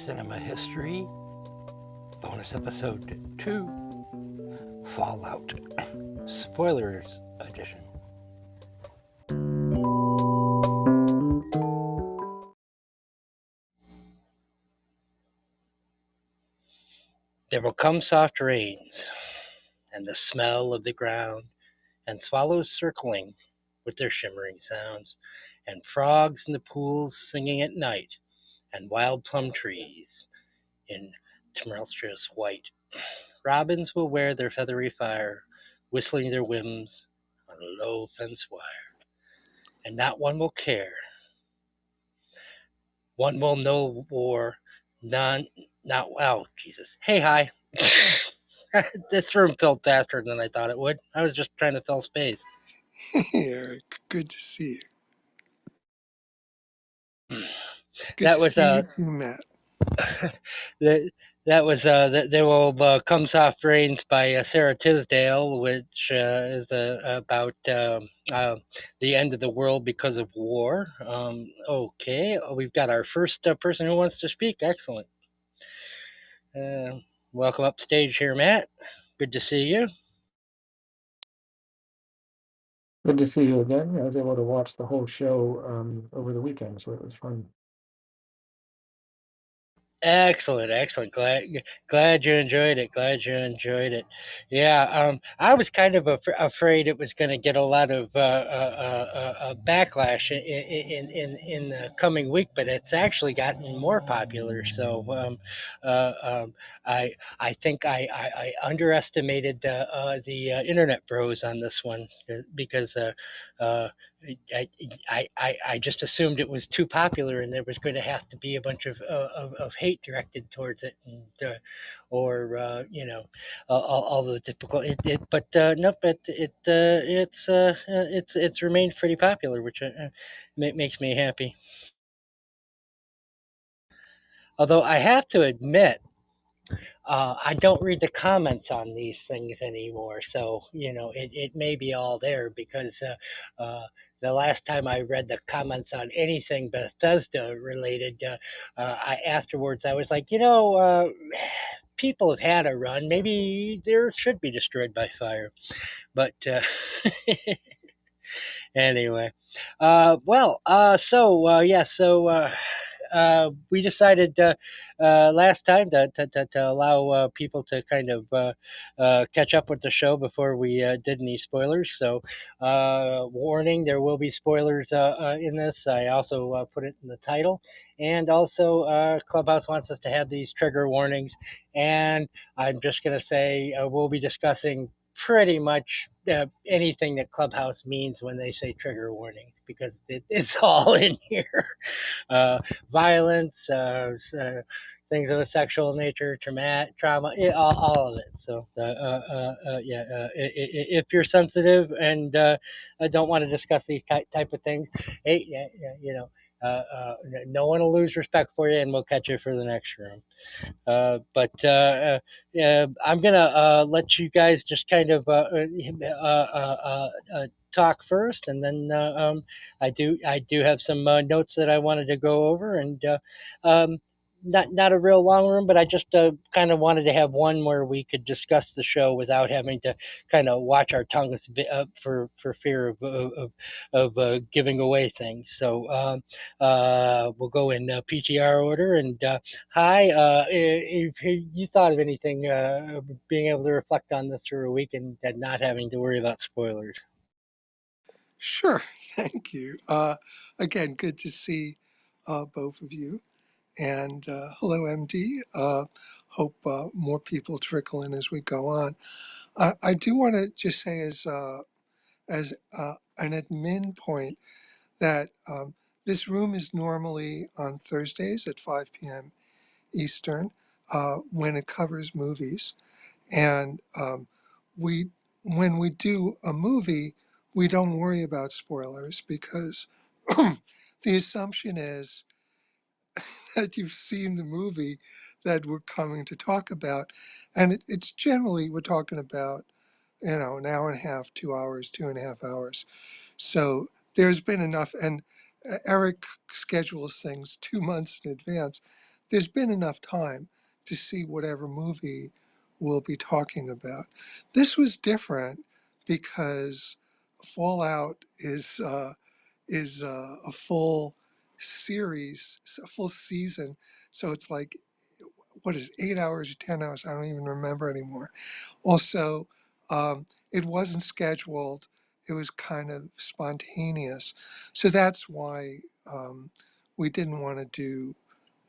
Cinema History, bonus episode 2, Fallout, spoilers edition. There will come soft rains, and the smell of the ground, and swallows circling with their shimmering sounds, and frogs in the pools singing at night, and wild plum trees in tumultuous white. Robins will wear their feathery fire, whistling their whims on a low fence wire, and not one will care. One will know war, none, not, oh, Jesus. Hey, hi. This room filled faster than I thought it would. I was just trying to fill space. Hey, Eric. Good to see you. Good That to was see you too, Matt. that was there will come soft rains by Sarah Tisdale, which is about the end of the world because of war. Okay, we've got our first person who wants to speak. Excellent. Welcome up stage here, Matt. Good to see you. Good to see you again. I was able to watch the whole show over the weekend, so it was fun. Excellent, excellent. Glad you enjoyed it. Glad you enjoyed it. Yeah, I was kind of afraid it was going to get a lot of backlash in the coming week, but it's actually gotten more popular. So I think I underestimated the internet bros on this one because uh, I just assumed it was too popular and there was going to have to be a bunch of hate directed towards it, and all the typical but nope, it's remained pretty popular, which makes me happy. Although I have to admit, I don't read the comments on these things anymore, so it may be all there because the last time I read the comments on anything Bethesda related, afterwards I was like, people have had a run. Maybe theirs should be destroyed by fire, but anyway, we decided last time to allow people to kind of catch up with the show before we did any spoilers. So, warning, there will be spoilers in this. I also put it in the title. And also, Clubhouse wants us to have these trigger warnings. And I'm just going to say we'll be discussing pretty much anything that Clubhouse means when they say trigger warnings, because it's all in here. Violence, things of a sexual nature, trauma, all of it. So, if you're sensitive and don't want to discuss these type of things, hey, no one will lose respect for you, and we'll catch you for the next room. I'm gonna let you guys just kind of talk first, and then I do have some notes that I wanted to go over, and not a real long room, but I just kind of wanted to have one where we could discuss the show without having to kind of watch our tongues for fear of giving away things. So we'll go in PTR order, and hi, if you thought of anything, being able to reflect on this through a week and not having to worry about spoilers. Sure. Thank you. Again, good to see both of you. And hello, MD. Hope more people trickle in as we go on. I do want to just say as an admin point that this room is normally on Thursdays at 5 p.m. Eastern when it covers movies. And we, when we do a movie, we don't worry about spoilers because the assumption is that you've seen the movie that we're coming to talk about. And it's generally, we're talking about, an hour and a half, 2 hours, 2.5 hours. So there's been enough, and Eric schedules things 2 months in advance. there's been enough time to see whatever movie we'll be talking about. This was different because Fallout is a full series, a full season. So it's like, what is it, 8 hours or 10 hours? I don't even remember anymore. Also, it wasn't scheduled. It was kind of spontaneous. So that's why we didn't want to do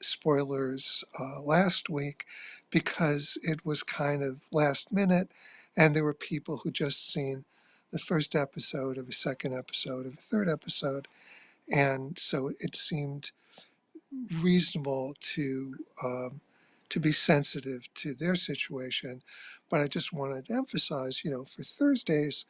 spoilers last week, because it was kind of last minute and there were people who just seen the first episode of a second episode of a third episode, and so it seemed reasonable to be sensitive to their situation. But I just wanted to emphasize, for Thursdays,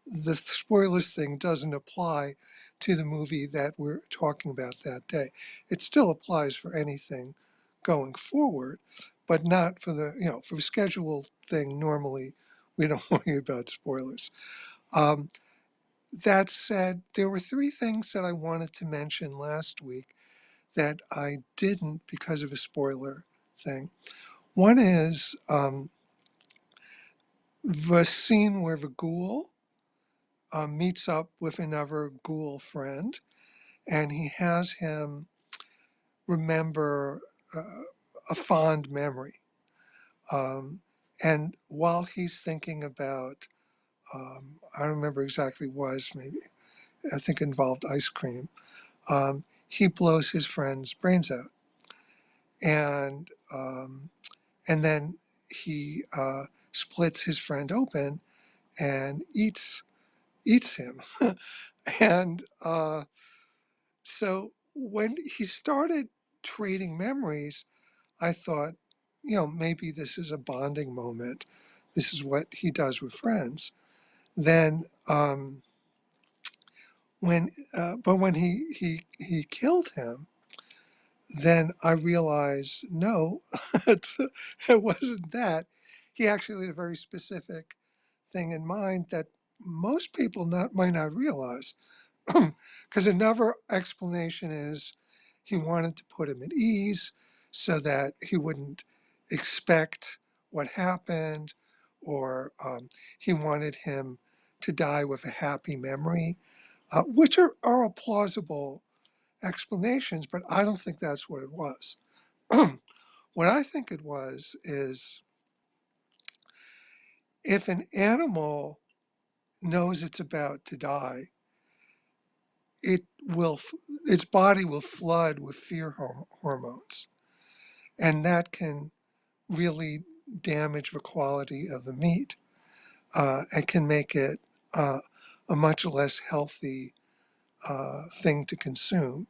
the spoilers thing doesn't apply to the movie that we're talking about that day. It still applies for anything going forward, but not for for a scheduled thing. Normally, we don't worry about spoilers. Um, that said, there were three things that I wanted to mention last week that I didn't because of a spoiler thing. One is the scene where the ghoul meets up with another ghoul friend, and he has him remember uh, a fond memory. Um, and while he's thinking about, I don't remember exactly was, maybe, I think it involved ice cream, he blows his friend's brains out. And then he splits his friend open and eats him. And so when he started trading memories, I thought, maybe this is a bonding moment. This is what he does with friends. Then when he killed him, then I realized, no, it wasn't that. He actually had a very specific thing in mind that most people might not realize. Because another explanation is he wanted to put him at ease so that he wouldn't expect what happened, or he wanted him to die with a happy memory, which are all plausible explanations, but I don't think that's what it was. What I think it was is, if an animal knows it's about to die, it will its body will flood with fear hormones, and that can really damage the quality of the meat, and can make it a much less healthy thing to consume.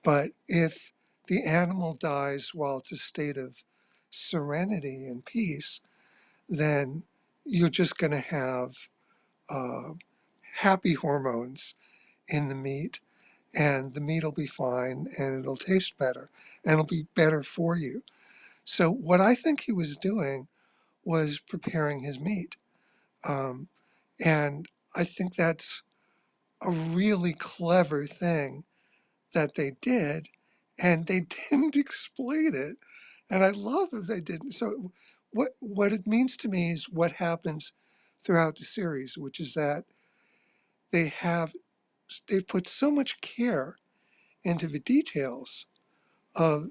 But if the animal dies while it's a state of serenity and peace, then you're just going to have uh, happy hormones in the meat, and the meat will be fine and it'll taste better and it'll be better for you. So, what I think he was doing was preparing his meat. Um, and I think that's a really clever thing that they did, and they didn't explain it. And I love if they didn't. So, what it means to me is what happens throughout the series, which is that they have they've put so much care into the details of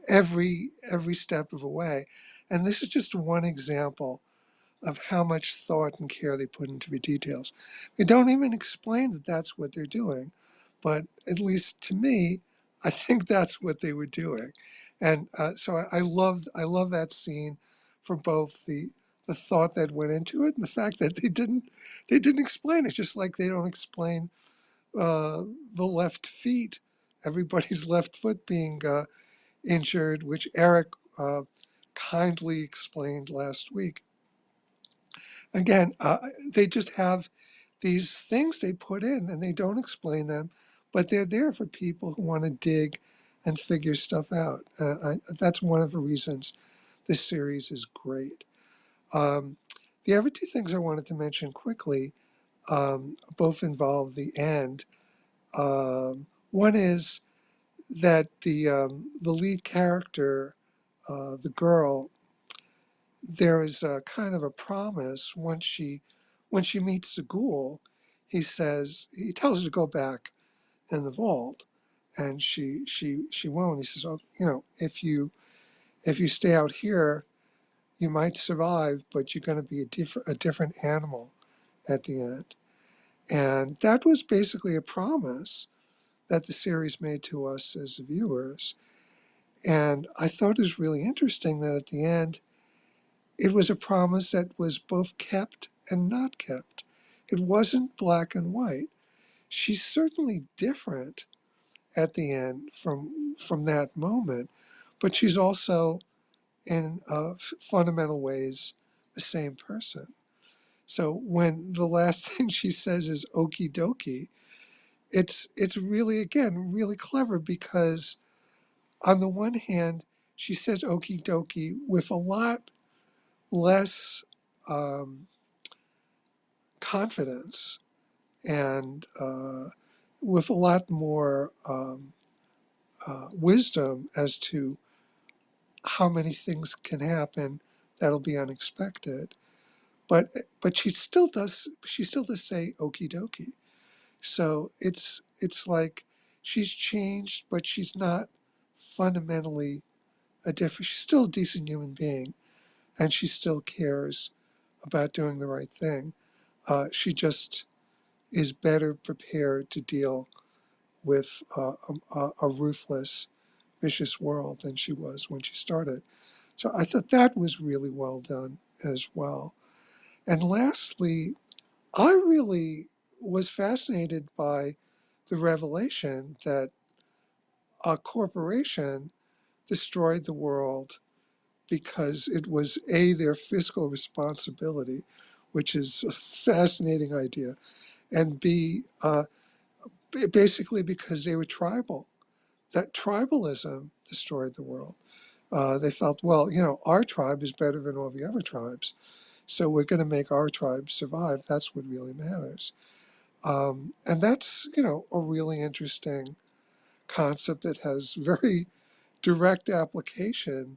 every step of the way. And this is just one example of how much thought and care they put into the details. They don't even explain that that's what they're doing, but at least to me, I think that's what they were doing. And so I love that scene for both the thought that went into it and the fact that they didn't explain it, just like they don't explain the left feet, everybody's left foot being injured, which Eric kindly explained last week. Again, they just have these things they put in and they don't explain them, but they're there for people who want to dig and figure stuff out. That's one of the reasons this series is great. Um, the other two things I wanted to mention quickly both involve the end. One is that the lead character, the girl, there is a kind of a promise when she meets the ghoul. He tells her to go back in the vault, and she won't. He says, "Oh, if you stay out here, you might survive, but you're going to be a different animal at the end." And that was basically a promise that the series made to us as viewers. And I thought it was really interesting that at the end, it was a promise that was both kept and not kept. It wasn't black and white. She's certainly different at the end from that moment, but she's also in fundamental ways the same person. So when the last thing she says is "okie dokie," it's really, again, really clever, because on the one hand she says "okie dokie" with a lot less um, confidence, and with a lot more wisdom as to how many things can happen that'll be unexpected. But she still does say "okie dokie." So it's like she's changed, but she's not fundamentally a different. She's still a decent human being, and she still cares about doing the right thing. She just is better prepared to deal with a ruthless, vicious world than she was when she started. So I thought that was really well done as well. And lastly, I really was fascinated by the revelation that a corporation destroyed the world because it was A, their fiscal responsibility, which is a fascinating idea, and B, basically because they were tribal. That tribalism destroyed the world. They felt, well, our tribe is better than all the other tribes, so we're going to make our tribe survive. That's what really matters. And that's, a really interesting concept that has very direct application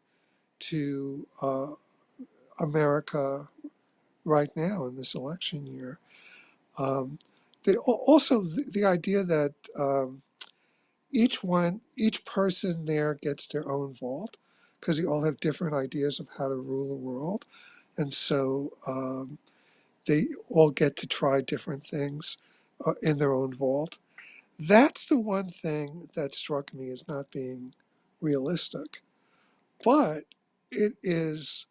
to America right now in this election year. Um, also the idea that each person there gets their own vault, because they all have different ideas of how to rule the world, and so they all get to try different things in their own vault. That's the one thing that struck me as not being realistic, but it is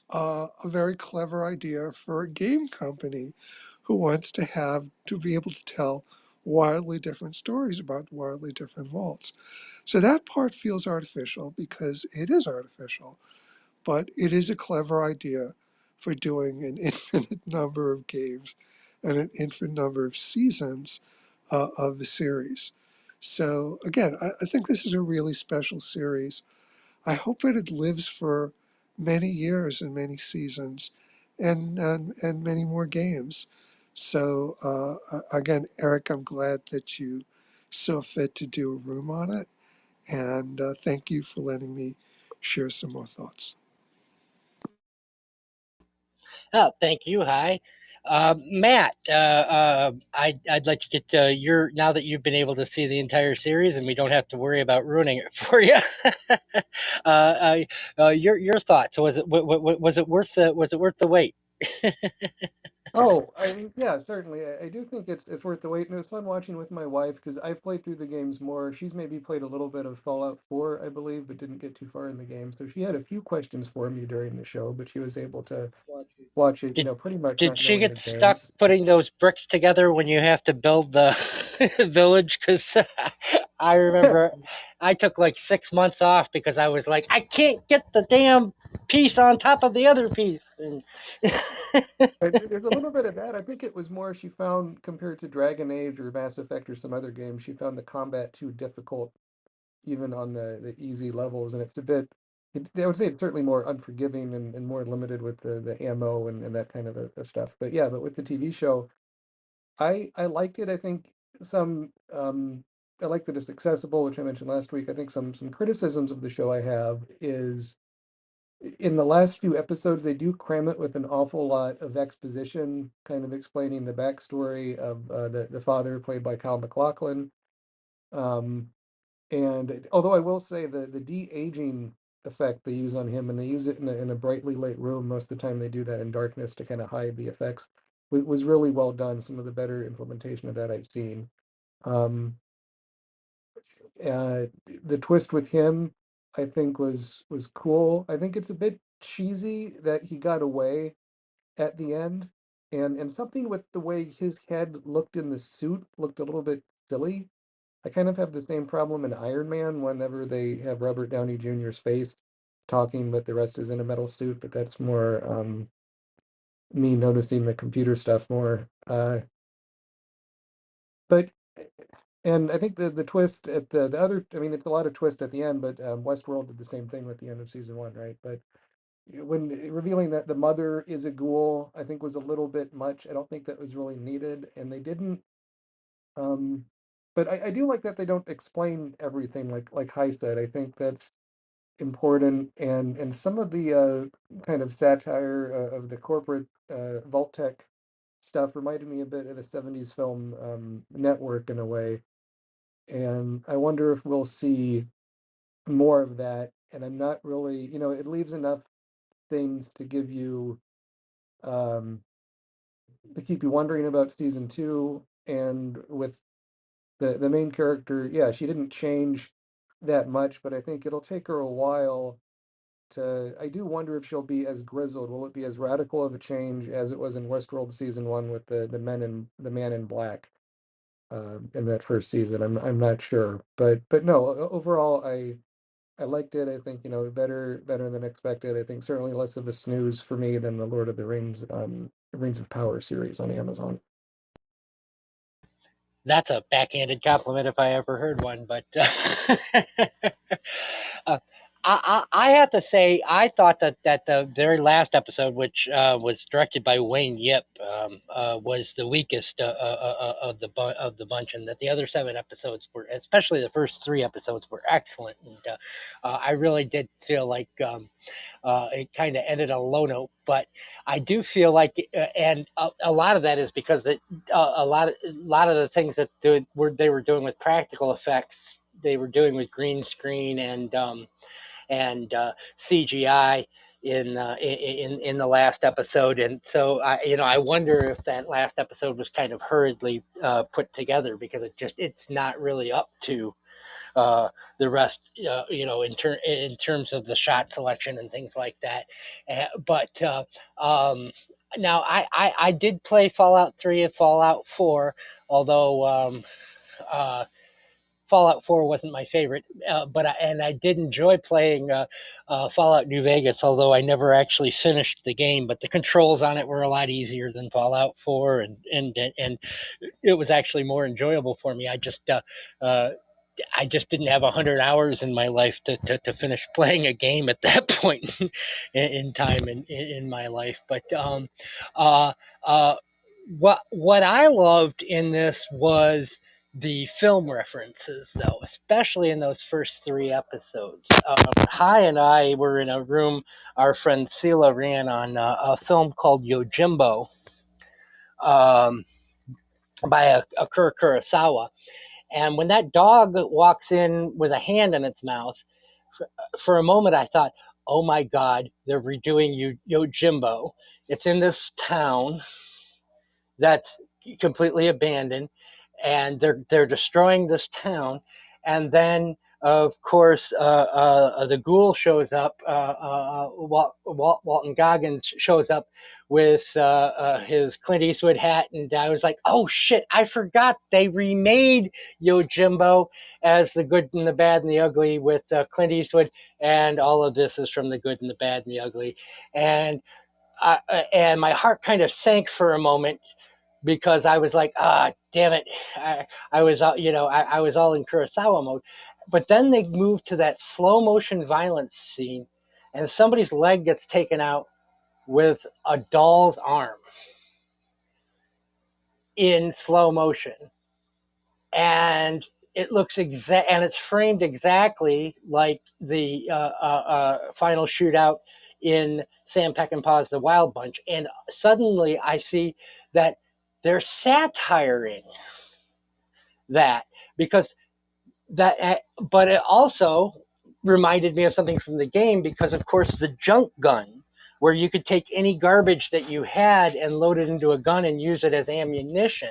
a very clever idea for a game company who wants to be able to tell wildly different stories about wildly different vaults. So that part feels artificial because it is artificial, but it is a clever idea for doing an infinite number of games and an infinite number of seasons of the series. So again, I think this is a really special series. I hope that it lives for many years and many seasons, and many more games. So again, Eric, I'm glad that you saw fit to do a room on it, and thank you for letting me share some more thoughts. Oh, thank you. Hi, Matt. I'd like to get your now that you've been able to see the entire series, and we don't have to worry about ruining it for you. Your thoughts? Was it worth the wait? Oh, I mean, yeah, certainly. I do think it's worth the wait, and it was fun watching with my wife because I've played through the games more. She's maybe played a little bit of Fallout 4, I believe, but didn't get too far in the game. So she had a few questions for me during the show, but she was able to watch it, Did pretty much did not she knowing get the stuck games. putting those bricks together when you have to build the village? Because I remember I took like 6 months off because I was like, I can't get the damn piece on top of the other piece. And There's a little bit of that. I think it was more she found compared to Dragon Age or Mass Effect or some other games, she found the combat too difficult even on the easy levels, and it's a bit. I would say it's certainly more unforgiving and more limited with the ammo and that kind of stuff. But yeah, but with the TV show, I liked it. I think some. like that it's accessible, which I mentioned last week. I think some criticisms of the show I have is in the last few episodes, they do cram it with an awful lot of exposition, kind of explaining the backstory of the father, played by Kyle MacLachlan. Um, and although I will say the de-aging effect they use on him, and they use it in a brightly lit room, most of the time they do that in darkness to kind of hide the effects, was really well done. Some of the better implementation of that I've seen. Um, uh, the twist with him, I think, was cool. I think it's a bit cheesy that he got away at the end, and something with the way his head looked in the suit looked a little bit silly. I kind of have the same problem in Iron Man whenever they have Robert Downey Jr.'s face talking, but the rest is in a metal suit. But that's more me noticing the computer stuff more. But and I think the twist at the other, I mean, it's a lot of twist at the end, but Westworld did the same thing with the end of season one, right? But when revealing that the mother is a ghoul, I think was a little bit much. I don't think that was really needed, and they didn't. Um, but I do like that they don't explain everything, like Hai said. I think that's important, and some of the kind of satire of the corporate Vault-Tec stuff reminded me a bit of the '70s film Network in a way. And I wonder if we'll see more of that. And I'm not really, it leaves enough things to give you, um, to keep you wondering about season two. And with the main character, yeah, she didn't change that much, but I think it'll take her a while to. I do wonder if she'll be as grizzled. Will it be as radical of a change as it was in Westworld season one with the man in black in that first season? I'm not sure, but no. Overall, I liked it. I think, better than expected. I think certainly less of a snooze for me than the Lord of the Rings, Rings of Power series on Amazon. That's a backhanded compliment if I ever heard one. But uh, I have to say, I thought that the very last episode, which was directed by Wayne Yip, was the weakest of the bunch, and that the other seven episodes were, especially the first three episodes, were excellent. And I really did feel like it kind of ended on a low note, but I do feel like, and a lot of that is because a lot of the things that they were doing with practical effects, they were doing with green screen and CGI in the last episode, and so I wonder if that last episode was kind of hurriedly put together because it's not really up to uh, the rest, in terms of the shot selection and things like that. But now I did play Fallout 3 and Fallout 4, although Fallout 4 wasn't my favorite, and I did enjoy playing Fallout New Vegas, although I never actually finished the game. But the controls on it were a lot easier than Fallout 4, and it was actually more enjoyable for me. Uh, I just didn't have 100 hours in my life to finish playing a game at that point in time in my life. But uh, uh, what I loved in this was the film references, though, especially in those first three episodes. Hai and I were in a room our friend Sela ran on a film called Yojimbo um, by Akira Kurosawa. And when that dog walks in with a hand in its mouth, for a moment I thought, oh my God, they're redoing Yojimbo. It's in this town that's completely abandoned, and they're destroying this town, and then of course the ghoul shows up. Walton Goggins shows up with his Clint Eastwood hat, and I was like, oh shit, I forgot they remade Yojimbo as The Good and the Bad and the Ugly with Clint Eastwood, and all of this is from The Good and the Bad and the Ugly, and and my heart kind of sank for a moment because I was like, damn it, I was, I was all in Kurosawa mode. But then they moved to that slow motion violence scene, and somebody's leg gets taken out with a doll's arm in slow motion, and it looks exact, and it's framed exactly like the final shootout in Sam Peckinpah's The Wild Bunch. And suddenly I see that they're satiring that, because but it also reminded me of something from the game, because of course the junk gun, where you could take any garbage that you had and load it into a gun and use it as ammunition,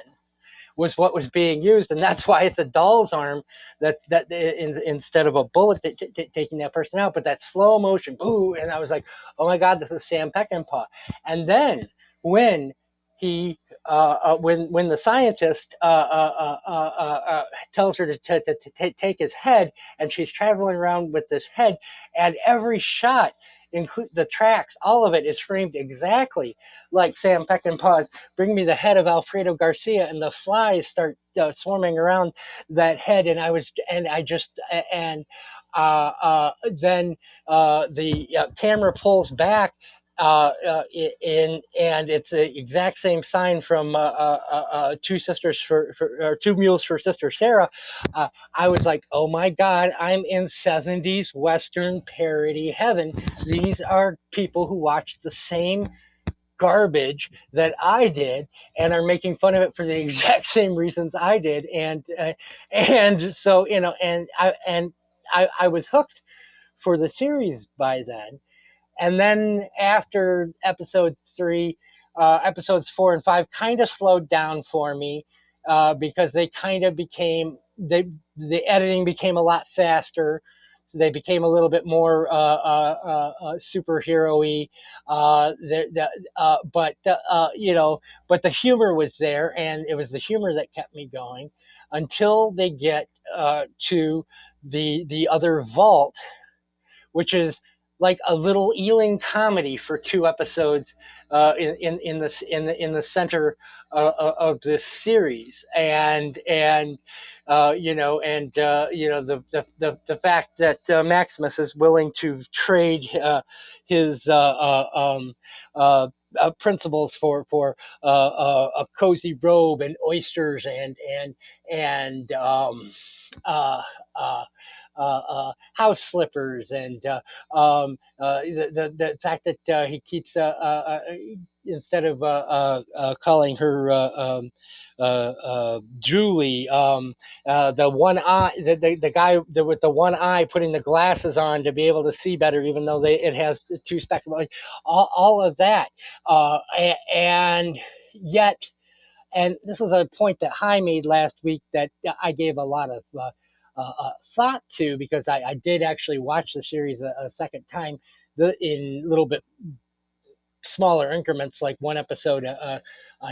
was what was being used, and that's why it's a doll's arm instead of a bullet taking that person out. But that slow motion, boo, and I was like, oh my God, this is Sam Peckinpah. And then when when the scientist tells her to take his head, and she's traveling around with this head, and every shot, include the tracks, all of it is framed exactly like Sam Peckinpah's "Bring Me the Head of Alfredo Garcia," and the flies start swarming around that head, and then the camera pulls back, and it's the exact same sign from Two Sisters or Two Mules for Sister Sarah. I was like, oh my God, I'm in 70s Western parody heaven. These are people who watched the same garbage that I did and are making fun of it for the exact same reasons I did. And so, and I was hooked for the series by then. And then after episodes 4 and 5 kind of slowed down for me, because they kind of the editing became a lot faster. They became a little bit more superhero-y, but the humor was there, and it was the humor that kept me going until they get to the other vault, which is like a little Ealing comedy for 2 episodes in the center of this series, and the fact that Maximus is willing to trade his principles for a cozy robe and oysters and house slippers, and the fact that he keeps instead of calling her Julie, the one eye, the guy with the one eye putting the glasses on to be able to see better, even though it has 2 spectrum, like all of that, and yet. And this is a point that Hai made last week that I gave a lot of thought to, because I did actually watch the series a second time in a little bit smaller increments, like 1 episode a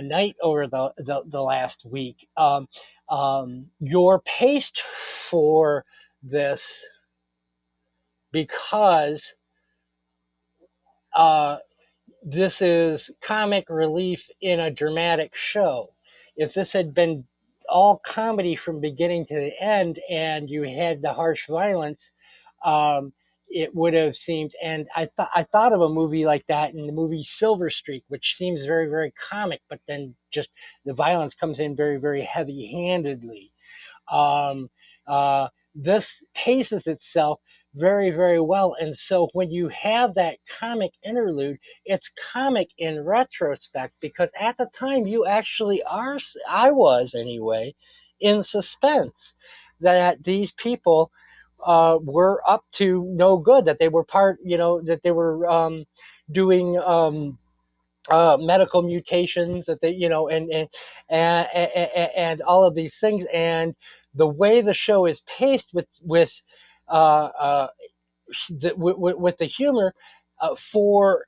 night over the last week. Your pace for this, because this is comic relief in a dramatic show. If this had been all comedy from beginning to the end, and you had the harsh violence, it would have seemed. And I thought of a movie like that in the movie Silver Streak, which seems very, very comic, but then just the violence comes in very, very heavy-handedly. This paces itself very, very well. And so when you have that comic interlude, it's comic in retrospect, because at the time you actually are, I was anyway, in suspense that these people were up to no good, that they were that they were doing medical mutations, that they, and all of these things. And the way the show is paced with the humor, for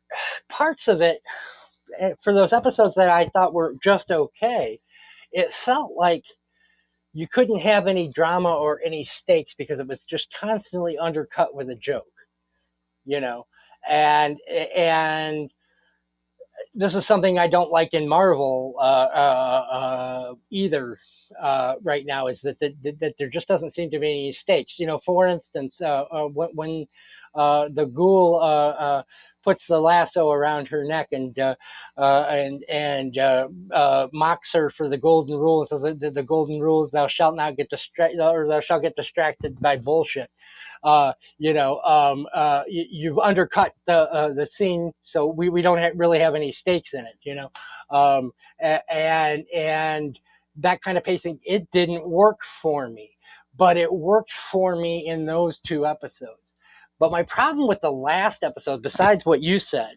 parts of it, for those episodes that I thought were just okay, it felt like you couldn't have any drama or any stakes, because it was just constantly undercut with a joke, and this is something I don't like in Marvel either right now, is that there just doesn't seem to be any stakes. For instance, when the Ghoul puts the lasso around her neck and mocks her for the golden rule. So the golden rule is thou shalt not get distracted, or thou shalt get distracted by bullshit. You've undercut the scene, so we don't really have any stakes in it. And that kind of pacing, it didn't work for me, but it worked for me in those two episodes. But my problem with the last episode, besides what you said,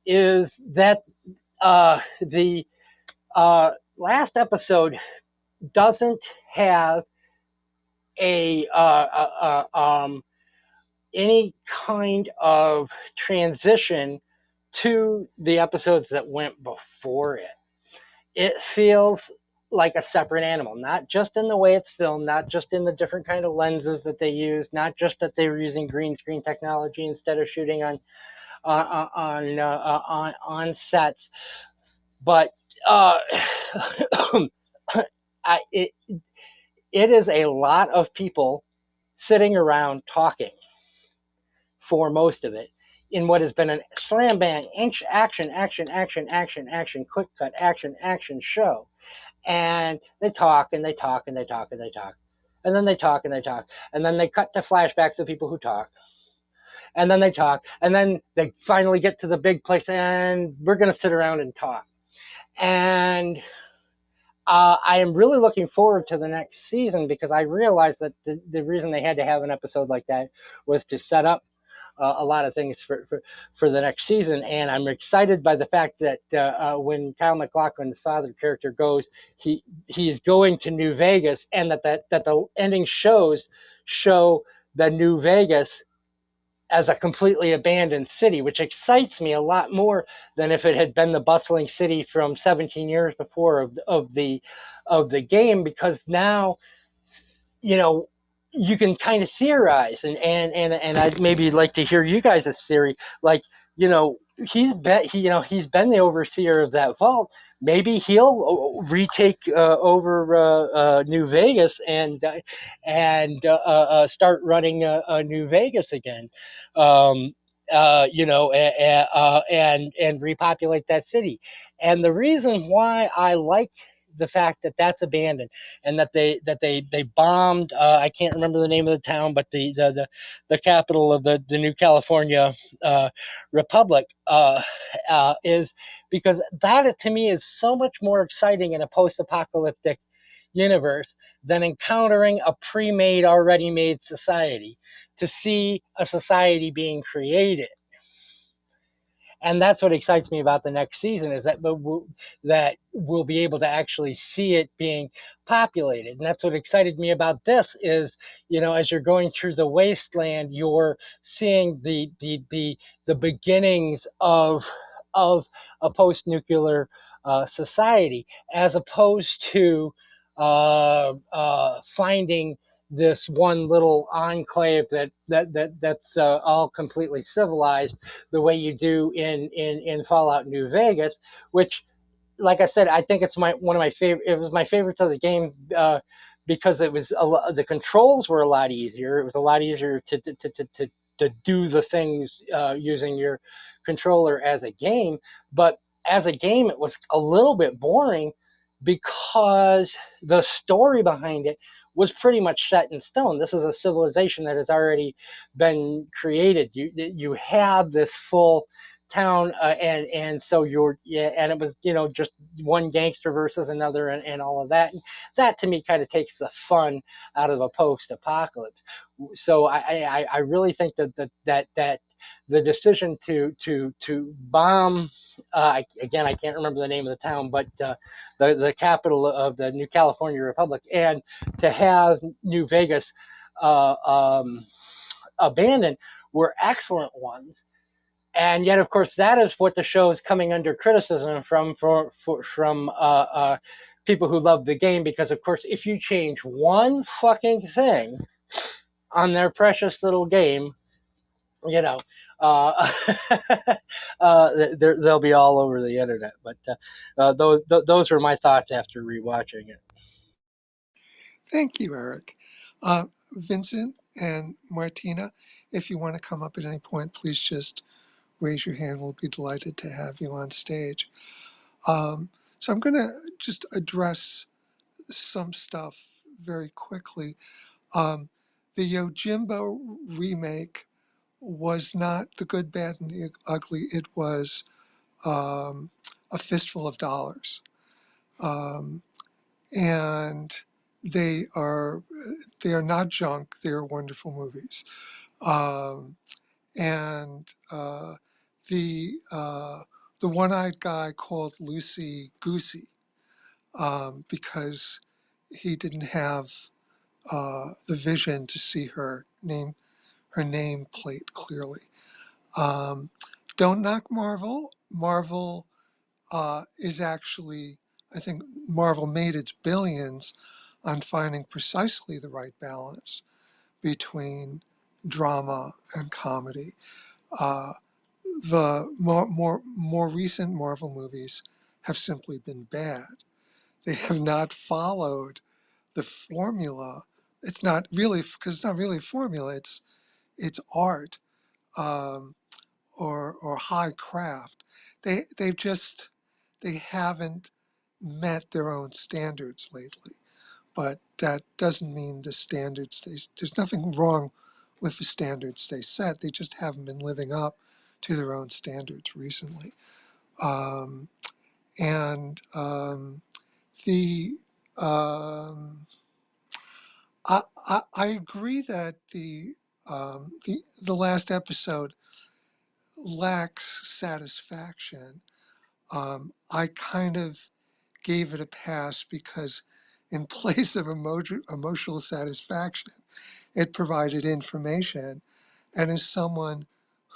is that the last episode doesn't have any kind of transition to the episodes that went before it. It feels like a separate animal, not just in the way it's filmed, not just in the different kind of lenses that they use, not just that they were using green screen technology instead of shooting on sets, but it is a lot of people sitting around talking for most of it in what has been a slam bang action, quick cut action show. And they talk and they talk and they talk and they talk. And then they talk and they talk. And then they cut to flashbacks of people who talk. And then they talk. And then they finally get to the big place and we're going to sit around and talk. And I am really looking forward to the next season because I realized that the reason they had to have an episode like that was to set up a lot of things for the next season. And I'm excited by the fact that when Kyle MacLachlan's father character goes, he's going to New Vegas, and that the ending show the New Vegas as a completely abandoned city, which excites me a lot more than if it had been the bustling city from 17 years before of the game, because now, you can kind of theorize, and I'd maybe like to hear you guys' theory. Like, he's been the overseer of that vault. Maybe he'll retake over New Vegas and start running New Vegas again, and repopulate that city. And the reason why I like the fact that that's abandoned and that they bombed, I can't remember the name of the town, but the capital of the New California Republic, is because that to me is so much more exciting in a post-apocalyptic universe than encountering a pre-made, already made society. To see a society being created. And that's what excites me about the next season, is that we'll be able to actually see it being populated. And that's what excited me about this is, as you're going through the wasteland, you're seeing the beginnings of a post-nuclear society, as opposed to finding this one little enclave that's all completely civilized, the way you do in Fallout New Vegas, which, like I said, I think it's one of my favorite. It was my favorites of the game because it was the controls were a lot easier. It was a lot easier to do the things using your controller as a game, but as a game, it was a little bit boring because the story behind it was pretty much set in stone. This is a civilization that has already been created. You have this full town, and so and it was just one gangster versus another, and all of that. And that to me kind of takes the fun out of a post-apocalypse. So I really think that the decision to bomb, again, I can't remember the name of the town, but the capital of the New California Republic, and to have New Vegas abandoned, were excellent ones. And yet, of course, that is what the show is coming under criticism from people who love the game, because, of course, if you change one fucking thing on their precious little game, they'll be all over the internet. But those are my thoughts after rewatching it. Thank you, Eric. Vincent, And Martina, if you want to come up at any point, please just raise your hand. We'll be delighted to have you on stage. So I'm going to just address some stuff very quickly. Um, the Yojimbo remake was not The Good, Bad, and the Ugly. It was A Fistful of Dollars. Um, and they are they are not junk. They are wonderful movies. Um, and the the one-eyed guy called Lucy Goosey because he didn't have the vision to see her name plate clearly. Um, don't knock Marvel. Marvel is actually, I think, Marvel made its billions on finding precisely the right balance between drama and comedy. Uh, the more recent Marvel movies have simply been bad. They have not followed the formula. It's not really because it's not really a formula. It's art um, or high craft. They've just they haven't met their own standards lately. But that doesn't mean the standards there's nothing wrong with the standards they set. They just haven't been living up to their own standards recently. Um, and the um, I agree that the last episode lacks satisfaction. I kind of gave it a pass because, in place of emotional satisfaction, it provided information. And as someone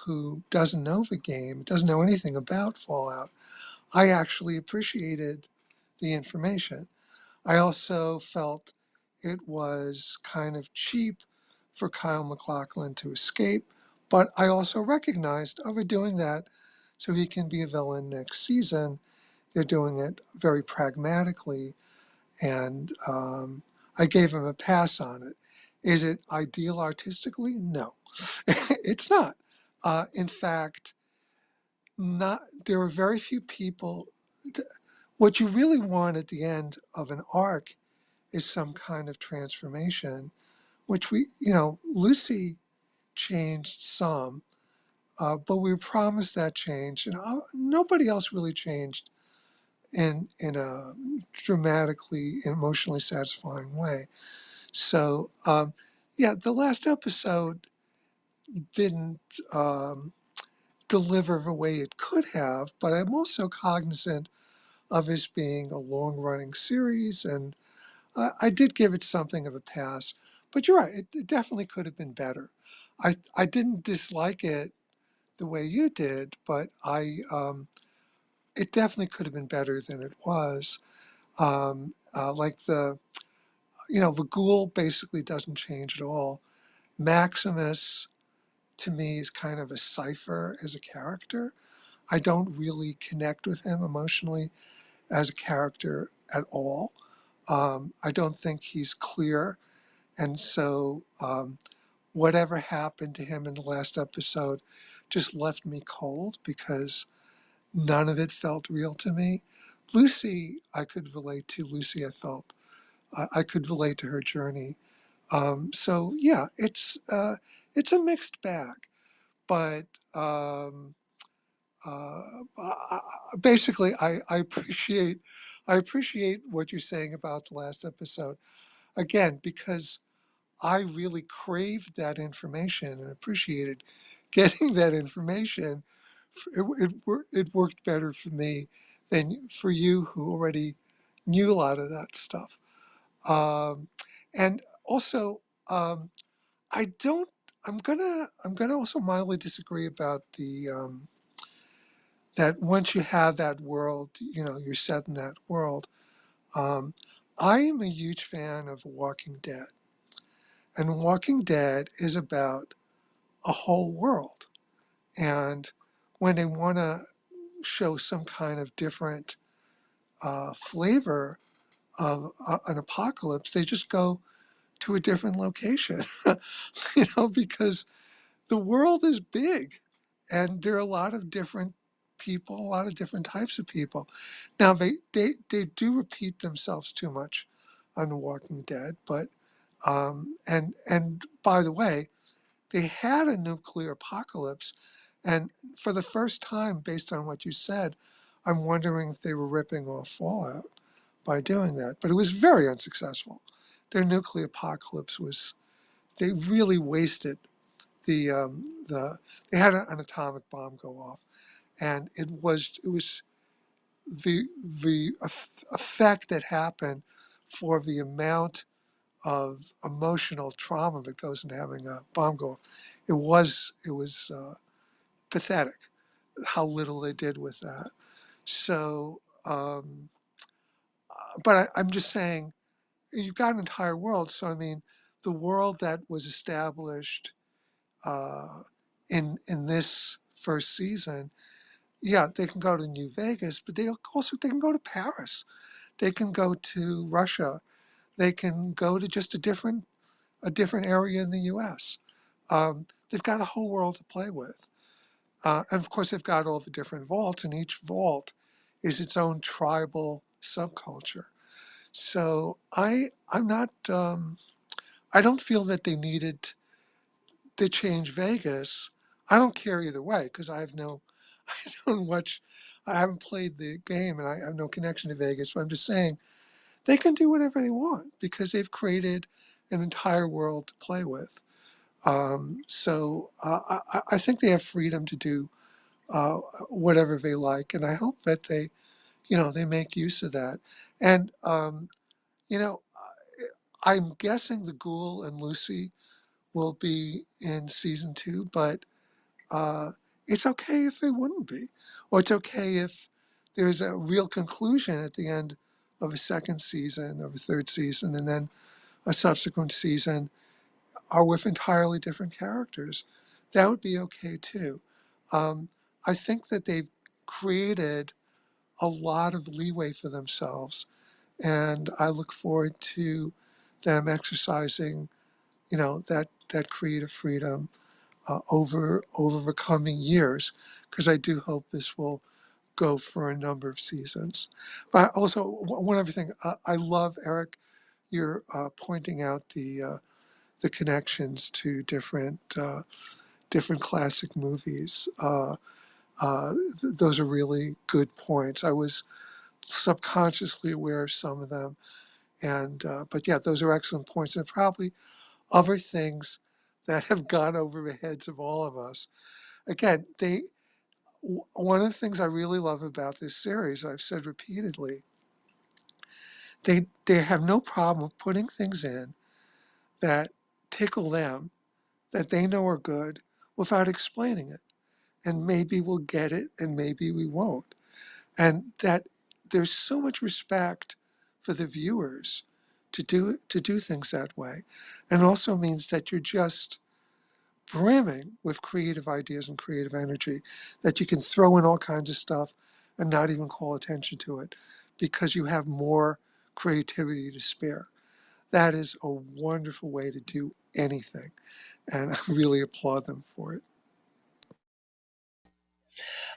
who doesn't know the game, doesn't know anything about Fallout, I actually appreciated the information. I also felt it was kind of cheap for Kyle MacLachlan to escape, but I also recognized, oh, we're doing that so he can be a villain next season. They're doing it very pragmatically, and I gave him a pass on it. Is it ideal artistically? No, it's not. In fact, not there are very few people. What you really want at the end of an arc is some kind of transformation, which Lucy changed some, but we were promised that change, and nobody else really changed in a dramatically, emotionally satisfying way. So, yeah, the last episode didn't deliver the way it could have, but I'm also cognizant of this being a long running series, and I did give it something of a pass. But you're right, it definitely could have been better. I didn't dislike it the way you did, but it definitely could have been better than it was. Like the ghoul basically doesn't change at all. Maximus, to me, is kind of a cipher as a character. I don't really connect with him emotionally as a character at all. I don't think he's clear. And so, whatever happened to him in the last episode just left me cold because none of it felt real to me. Lucy, I could relate to. Lucy, I could relate to her journey. So yeah, it's a mixed bag, but um, uh, basically, I appreciate what you're saying about the last episode again because I really craved that information and appreciated getting that information. It worked better for me than for you, who already knew a lot of that stuff. Um, and also, um, I don't. I'm gonna also mildly disagree about the that once you have that world, you're set in that world. Um, I am a huge fan of Walking Dead, and Walking Dead is about a whole world. And when they want to show some kind of different flavor of an apocalypse, they just go to a different location, because the world is big and there are a lot of different people, a lot of different types of people. Now, they do repeat themselves too much on The Walking Dead, but, and by the way, they had a nuclear apocalypse. And for the first time, based on what you said, I'm wondering if they were ripping off Fallout by doing that. But it was very unsuccessful. Their nuclear apocalypse was, they really wasted the they had an atomic bomb go off, and it was the effect that happened for the amount of emotional trauma that goes into having a bomb go off. It was pathetic how little they did with that. So, but I'm just saying, you've got an entire world. So I mean, the world that was established uh, in this first season, yeah, they can go to New Vegas, but they can go to Paris. They can go to Russia. They can go to just a different area in the U.S. They've got a whole world to play with, and of course they've got all the different vaults, and each vault is its own tribal subculture. So I'm not I don't feel that they needed to change Vegas. I don't care either way because I have no I don't watch I haven't played the game and I have no connection to Vegas, but I'm just saying they can do whatever they want because they've created an entire world to play with. So I think they have freedom to do whatever they like, and I hope that they make use of that. And you know, I'm guessing the Ghoul and Lucy will be in season two, but uh, it's okay if they wouldn't be, or it's okay if there's a real conclusion at the end of a second season, of a third season, and then a subsequent season are with entirely different characters. That would be okay too. Um, I think that they've created a lot of leeway for themselves, and I look forward to them exercising, that creative freedom over the coming years, because I do hope this will go for a number of seasons. But also, one other thing, I love, Eric, you're pointing out the connections to different classic movies. Those are really good points. I was subconsciously aware of some of them, and but yeah, those are excellent points, and probably other things that have gone over the heads of all of us. Again, one of the things I really love about this series, I've said repeatedly, they have no problem with putting things in that tickle them, that they know are good, without explaining it. And maybe we'll get it, and maybe we won't. And that there's so much respect for the viewers to do things that way. And it also means that you're just brimming with creative ideas and creative energy, that you can throw in all kinds of stuff and not even call attention to it because you have more creativity to spare. That is a wonderful way to do anything, and I really applaud them for it.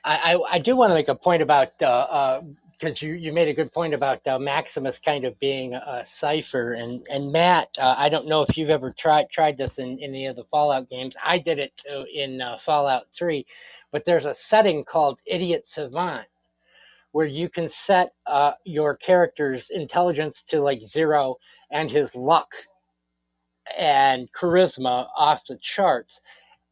I do want to make a point about because you made a good point about Maximus kind of being a cipher, and Matt, I don't know if you've ever tried this in any of the Fallout games. I did it in Fallout 3, but there's a setting called Idiot Savant where you can set your character's intelligence to like 0 and his luck and charisma off the charts,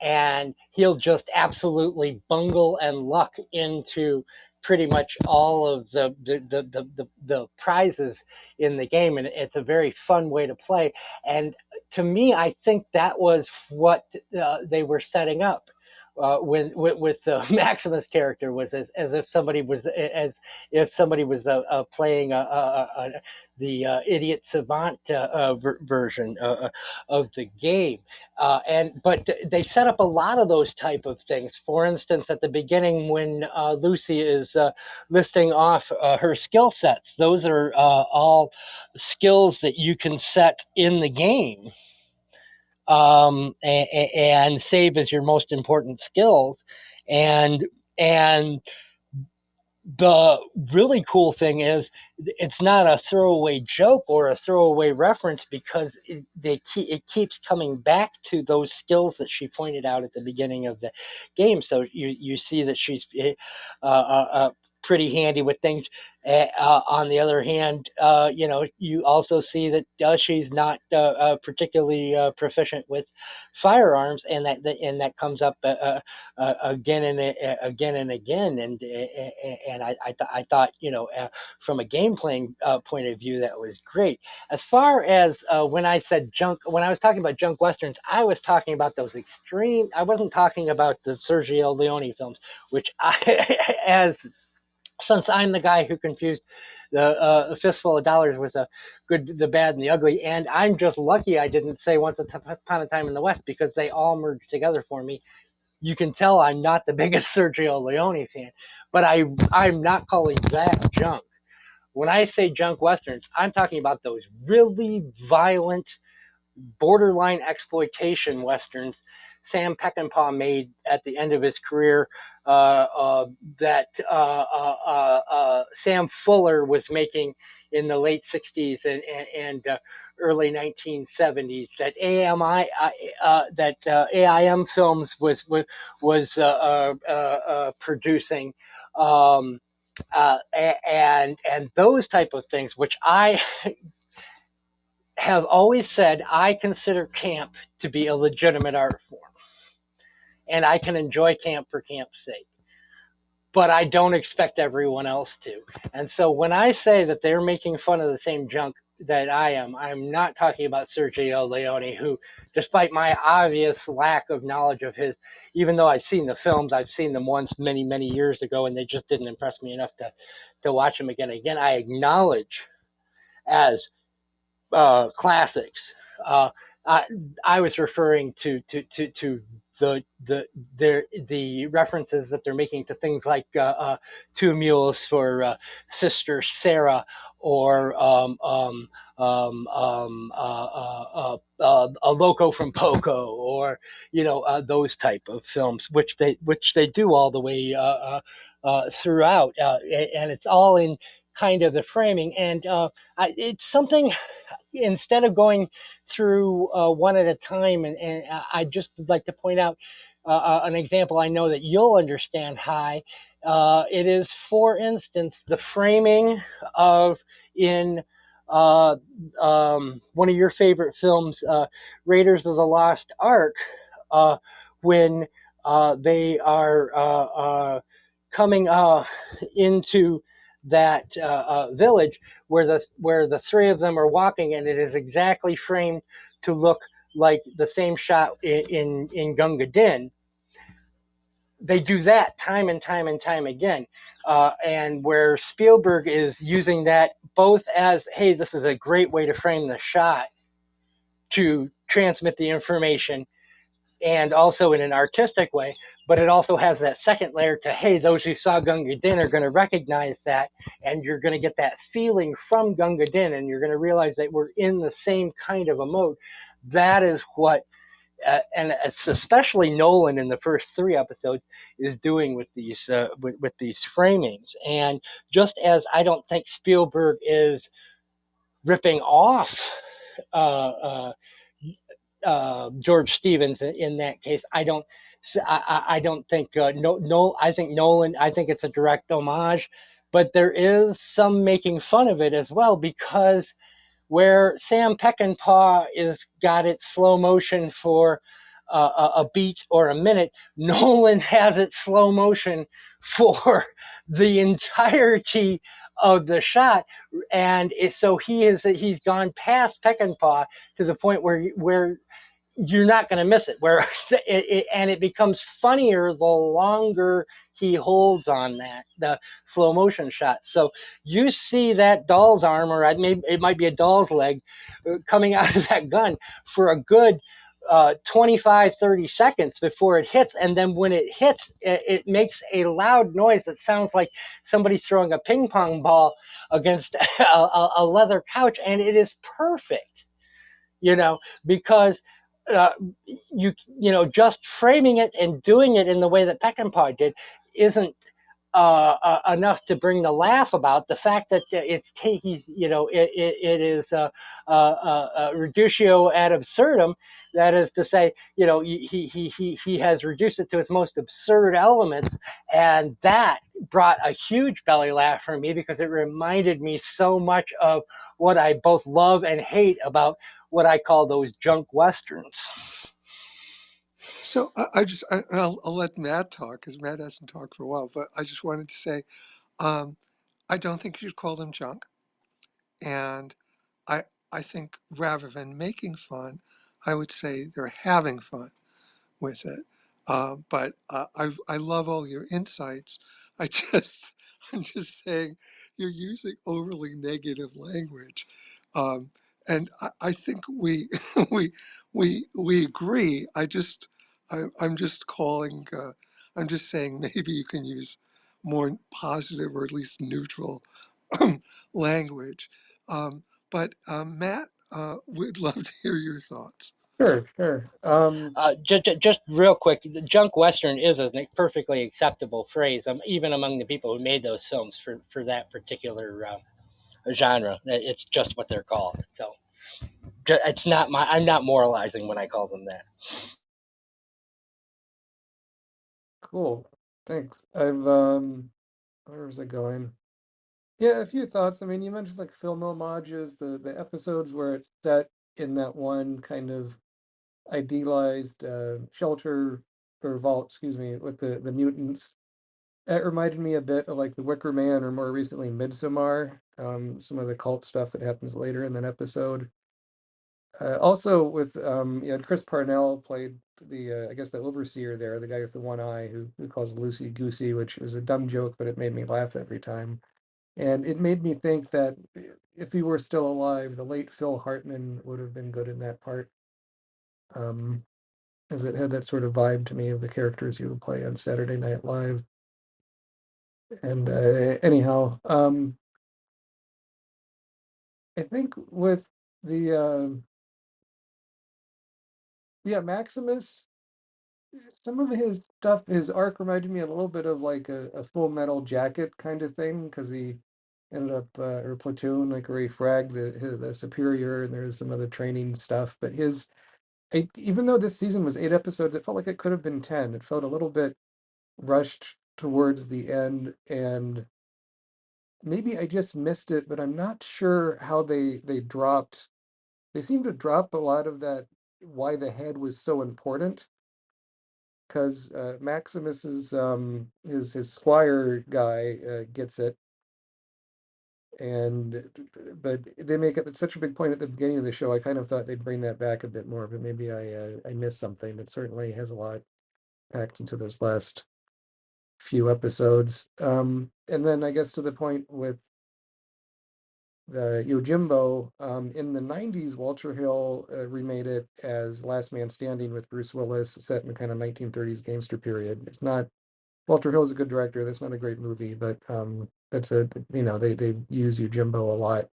and he'll just absolutely bungle and luck into pretty much all of the prizes in the game, and it's a very fun way to play. And to me, I think that was what they were setting up. with Maximus' character was as if somebody was playing the idiot savant version of the game, but they set up a lot of those type of things. For instance, at the beginning when Lucy is listing off her skill sets, those are all skills that you can set in the game, and save as your most important skills. And the really cool thing is it's not a throwaway joke or a throwaway reference, because it keeps coming back to those skills that she pointed out at the beginning of the game. So you see that she's pretty handy with things. On the other hand, you also see that she's not particularly proficient with firearms, and that comes up again and again. And I thought, from a game playing point of view, that was great. As far as when I was talking about junk westerns, I was talking about those extreme. I wasn't talking about the Sergio Leone films, which since I'm the guy who confused the Fistful of Dollars with the Good, the Bad, and the Ugly, and I'm just lucky I didn't say Once Upon a Time in the West, because they all merged together for me. You can tell I'm not the biggest Sergio Leone fan, but I'm not calling that junk. When I say junk westerns, I'm talking about those really violent, borderline exploitation westerns Sam Peckinpah made at the end of his career, that Sam Fuller was making in the late 60s and early 1970s, that AIM Films was producing, and those type of things, which I have always said I consider camp to be a legitimate art form, and I can enjoy camp for camp's sake, but I don't expect everyone else to. And so when I say that they're making fun of the same junk that I am, I'm not talking about Sergio Leone, who, despite my obvious lack of knowledge of his, even though I've seen the films, I've seen them once many, many years ago, and they just didn't impress me enough to watch them again and again, I acknowledge as classics. I was referring to the references that they're making to things like Two Mules for Sister Sarah, or A Loco from Poco, or those type of films, which they do all the way throughout, and it's all in kind of the framing, and it's something. Instead of going through one at a time, and I just would like to point out an example I know that you'll understand, Hi. It is, for instance, the framing of in one of your favorite films, Raiders of the Lost Ark, when they are coming into that village where the three of them are walking, and it is exactly framed to look like the same shot in Gunga Din. They do that time and time and time again, and where Spielberg is using that both as, hey, this is a great way to frame the shot to transmit the information, and also in an artistic way, but it also has that second layer to, hey, those who saw Gunga Din are going to recognize that, and you're going to get that feeling from Gunga Din, and you're going to realize that we're in the same kind of a mode. That is what, and it's especially Nolan in the first 3 episodes, is doing with these with these framings. And just as I don't think Spielberg is ripping off George Stevens in that case, I don't think I think Nolan, I think it's a direct homage, but there is some making fun of it as well, because where Sam Peckinpah is got it slow motion for a beat or a minute, Nolan has it slow motion for the entirety of the shot, and so he's gone past Peckinpah to the point where you're not going to miss it. Where and it becomes funnier the longer he holds on that the slow motion shot. So you see that doll's arm, or it might be a doll's leg, coming out of that gun for a good 25, 30 seconds before it hits. And then when it hits, it makes a loud noise that sounds like somebody's throwing a ping pong ball against a leather couch. And it is perfect, because uh, just framing it and doing it in the way that Peckinpah did isn't enough to bring the laugh about the fact that it is reductio ad absurdum. That is to say, he has reduced it to its most absurd elements, and that brought a huge belly laugh for me because it reminded me so much of what I both love and hate about what I call those junk westerns. So I'll let Matt talk because Matt hasn't talked for a while, but I just wanted to say, I don't think you'd call them junk. And I, I think rather than making fun, I would say they're having fun with it. But I love all your insights. I just, I'm just saying you're using overly negative language. Um, and I think we, we agree. I'm just calling, I'm just saying maybe you can use more positive or at least neutral language. But Matt, we'd love to hear your thoughts. Sure. Just real quick, the junk western is a perfectly acceptable phrase, even among the people who made those films for that particular genre. It's just what they're called. So it's not I'm not moralizing when I call them that. Cool. Thanks. Where was I going? Yeah, a few thoughts. I mean, you mentioned like film homages, the episodes where it's set in that one kind of idealized shelter or vault, excuse me, with the mutants. It reminded me a bit of like The Wicker Man or more recently Midsommar, some of the cult stuff that happens later in that episode. Also with Chris Parnell played the I guess the overseer there, the guy with the one eye who calls Lucy Goosey, which was a dumb joke, but it made me laugh every time. And it made me think that if he were still alive, the late Phil Hartman would have been good in that part, as it had that sort of vibe to me of the characters he would play on Saturday Night Live. And anyhow, I think with the Maximus, some of his stuff, his arc reminded me a little bit of like a Full Metal Jacket kind of thing because he ended up or Platoon, like where he fragged the superior, and there's some other training stuff. But even though this season was 8 episodes, it felt like it could have been 10. It felt a little bit rushed towards the end, and maybe I just missed it, but I'm not sure how they dropped. They seem to drop a lot of that why the head was so important because Maximus's his squire guy gets it, and but they make it such a big point at the beginning of the show. I kind of thought they'd bring that back a bit more, but maybe I missed something. It certainly has a lot packed into those last few episodes. And then I guess to the point with the Yojimbo, in the 90s, Walter Hill remade it as Last Man Standing with Bruce Willis, set in the kind of 1930s gangster period. It's not Walter Hill's a good director. That's not a great movie, but that's they use Yojimbo a lot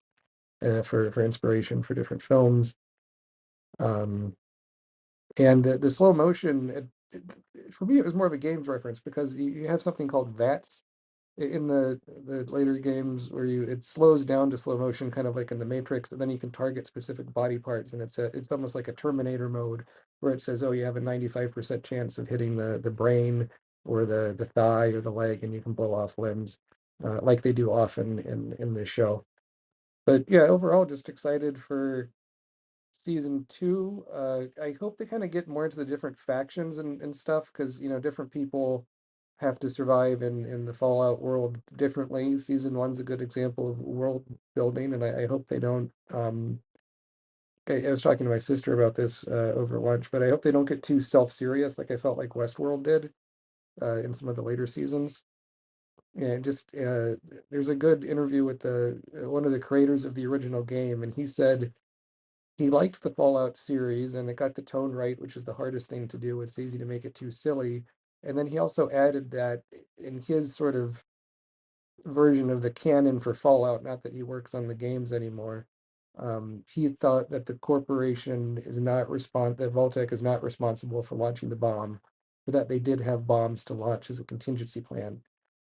for inspiration for different films. And the slow motion, for me, it was more of a games reference because you have something called VATS in the later games where it slows down to slow motion, kind of like in the Matrix, and then you can target specific body parts, and it's almost like a Terminator mode where it says, oh, you have a 95% chance of hitting the brain or the thigh or the leg, and you can blow off limbs, like they do often in this show. But yeah, overall, just excited for season 2. I hope they kind of get more into the different factions and stuff because different people have to survive in the Fallout world differently. Season 1's a good example of world building, and I hope they don't I was talking to my sister about this over lunch, but I hope they don't get too self-serious, like I felt like Westworld did in some of the later seasons. And just there's a good interview with the one of the creators of the original game, and he said he liked the Fallout series and it got the tone right, which is the hardest thing to do. It's easy to make it too silly. And then he also added that in his sort of version of the canon for Fallout, not that he works on the games anymore, he thought that the corporation is not that Vault-Tec is not responsible for launching the bomb, but that they did have bombs to launch as a contingency plan,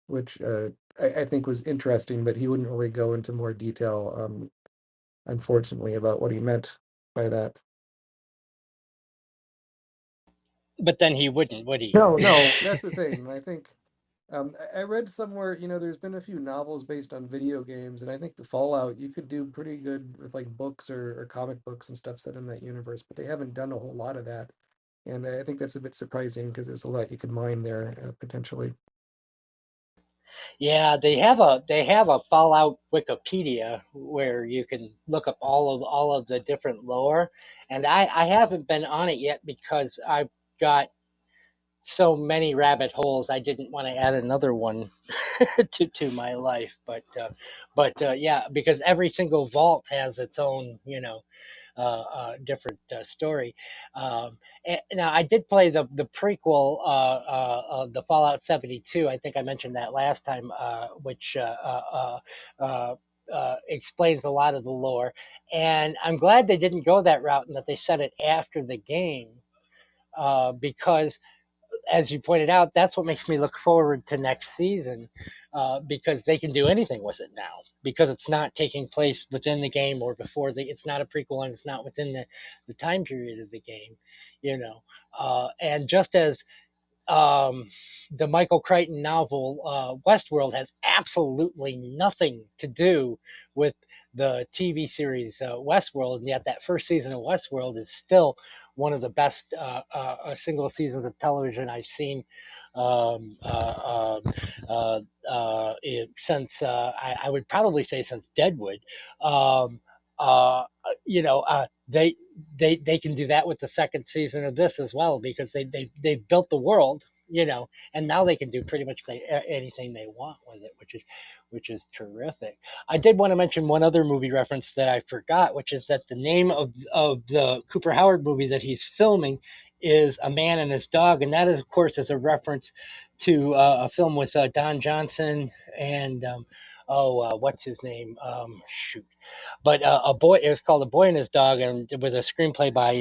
which I think was interesting, but he wouldn't really go into more detail, unfortunately, about what he meant by that. But then he wouldn't, would he? No, that's the thing. And I think I read somewhere, there's been a few novels based on video games, and I think the Fallout you could do pretty good with like books or comic books and stuff set in that universe, but they haven't done a whole lot of that. And I think that's a bit surprising because there's a lot you could mine there potentially. Yeah, they have a Fallout Wikipedia where you can look up all of the different lore, and I haven't been on it yet because I've got so many rabbit holes. I didn't want to add another one to my life, but yeah, because every single vault has its own different story. Now, I did play the prequel, the Fallout 72. I think I mentioned that last time, which explains a lot of the lore. And I'm glad they didn't go that route and that they set it after the game, because as you pointed out, that's what makes me look forward to next season, because they can do anything with it now because it's not taking place within the game or before it's not a prequel and it's not within the time period of the game, you know. And just as the Michael Crichton novel Westworld has absolutely nothing to do with the TV series Westworld, and yet that first season of Westworld is still one of the best single seasons of television I've seen since I would probably say since Deadwood. Um, uh, you know, they can do that with the second season of this as well because they built the world, and now they can do pretty much anything they want with it, which is terrific. I did want to mention one other movie reference that I forgot, which is that the name of the Cooper Howard movie that he's filming is A Man and His Dog, and that is, of course, is a reference to a film with Don Johnson and what's his name? Shoot, but a boy. It was called A Boy and His Dog, and with a screenplay by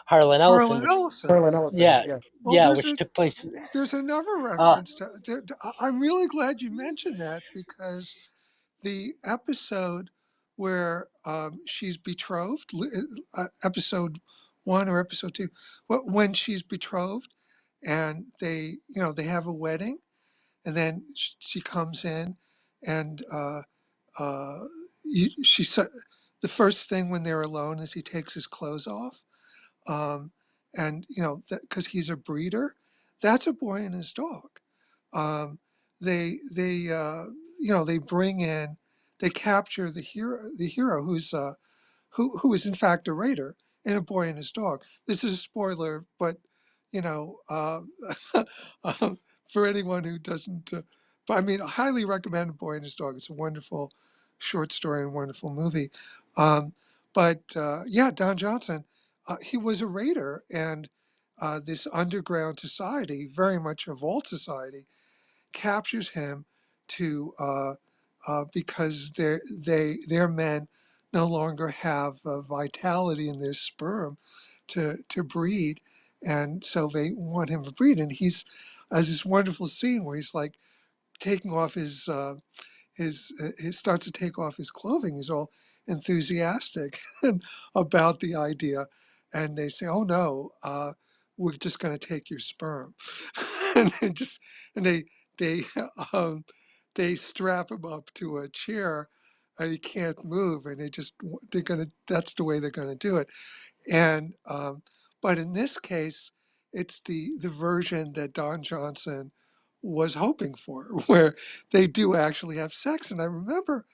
Harlan Ellison. Harlan Ellison. Harlan Ellison, Yeah, yeah. Well, yeah, which took place. there's another Uh, reference I'm really glad you mentioned that because the episode where she's betrothed, episode 1 or episode 2, when she's betrothed and they have a wedding, and then she comes in and uh, she said the first thing when they're alone is he takes his clothes off, um, and because he's a breeder. That's A Boy and His Dog. They bring in, they capture the hero who is in fact a raider in A Boy and His Dog. This is a spoiler, but you know, for anyone who doesn't, but I mean, I highly recommend A Boy and His Dog. It's a wonderful short story and wonderful movie. Um, but yeah, Don Johnson, he was a raider, and this underground society, very much a vault society, captures him to because their men no longer have vitality in their sperm to breed, and so they want him to breed. And he's has this wonderful scene where he's like taking off he starts to take off his clothing. He's all enthusiastic about the idea, and they say, "Oh no, we're just going to take your sperm," and they um, they strap him up to a chair, and he can't move, and they're gonna that's the way they're gonna do it. And but in this case, it's the version that Don Johnson was hoping for, where they do actually have sex. And I remember,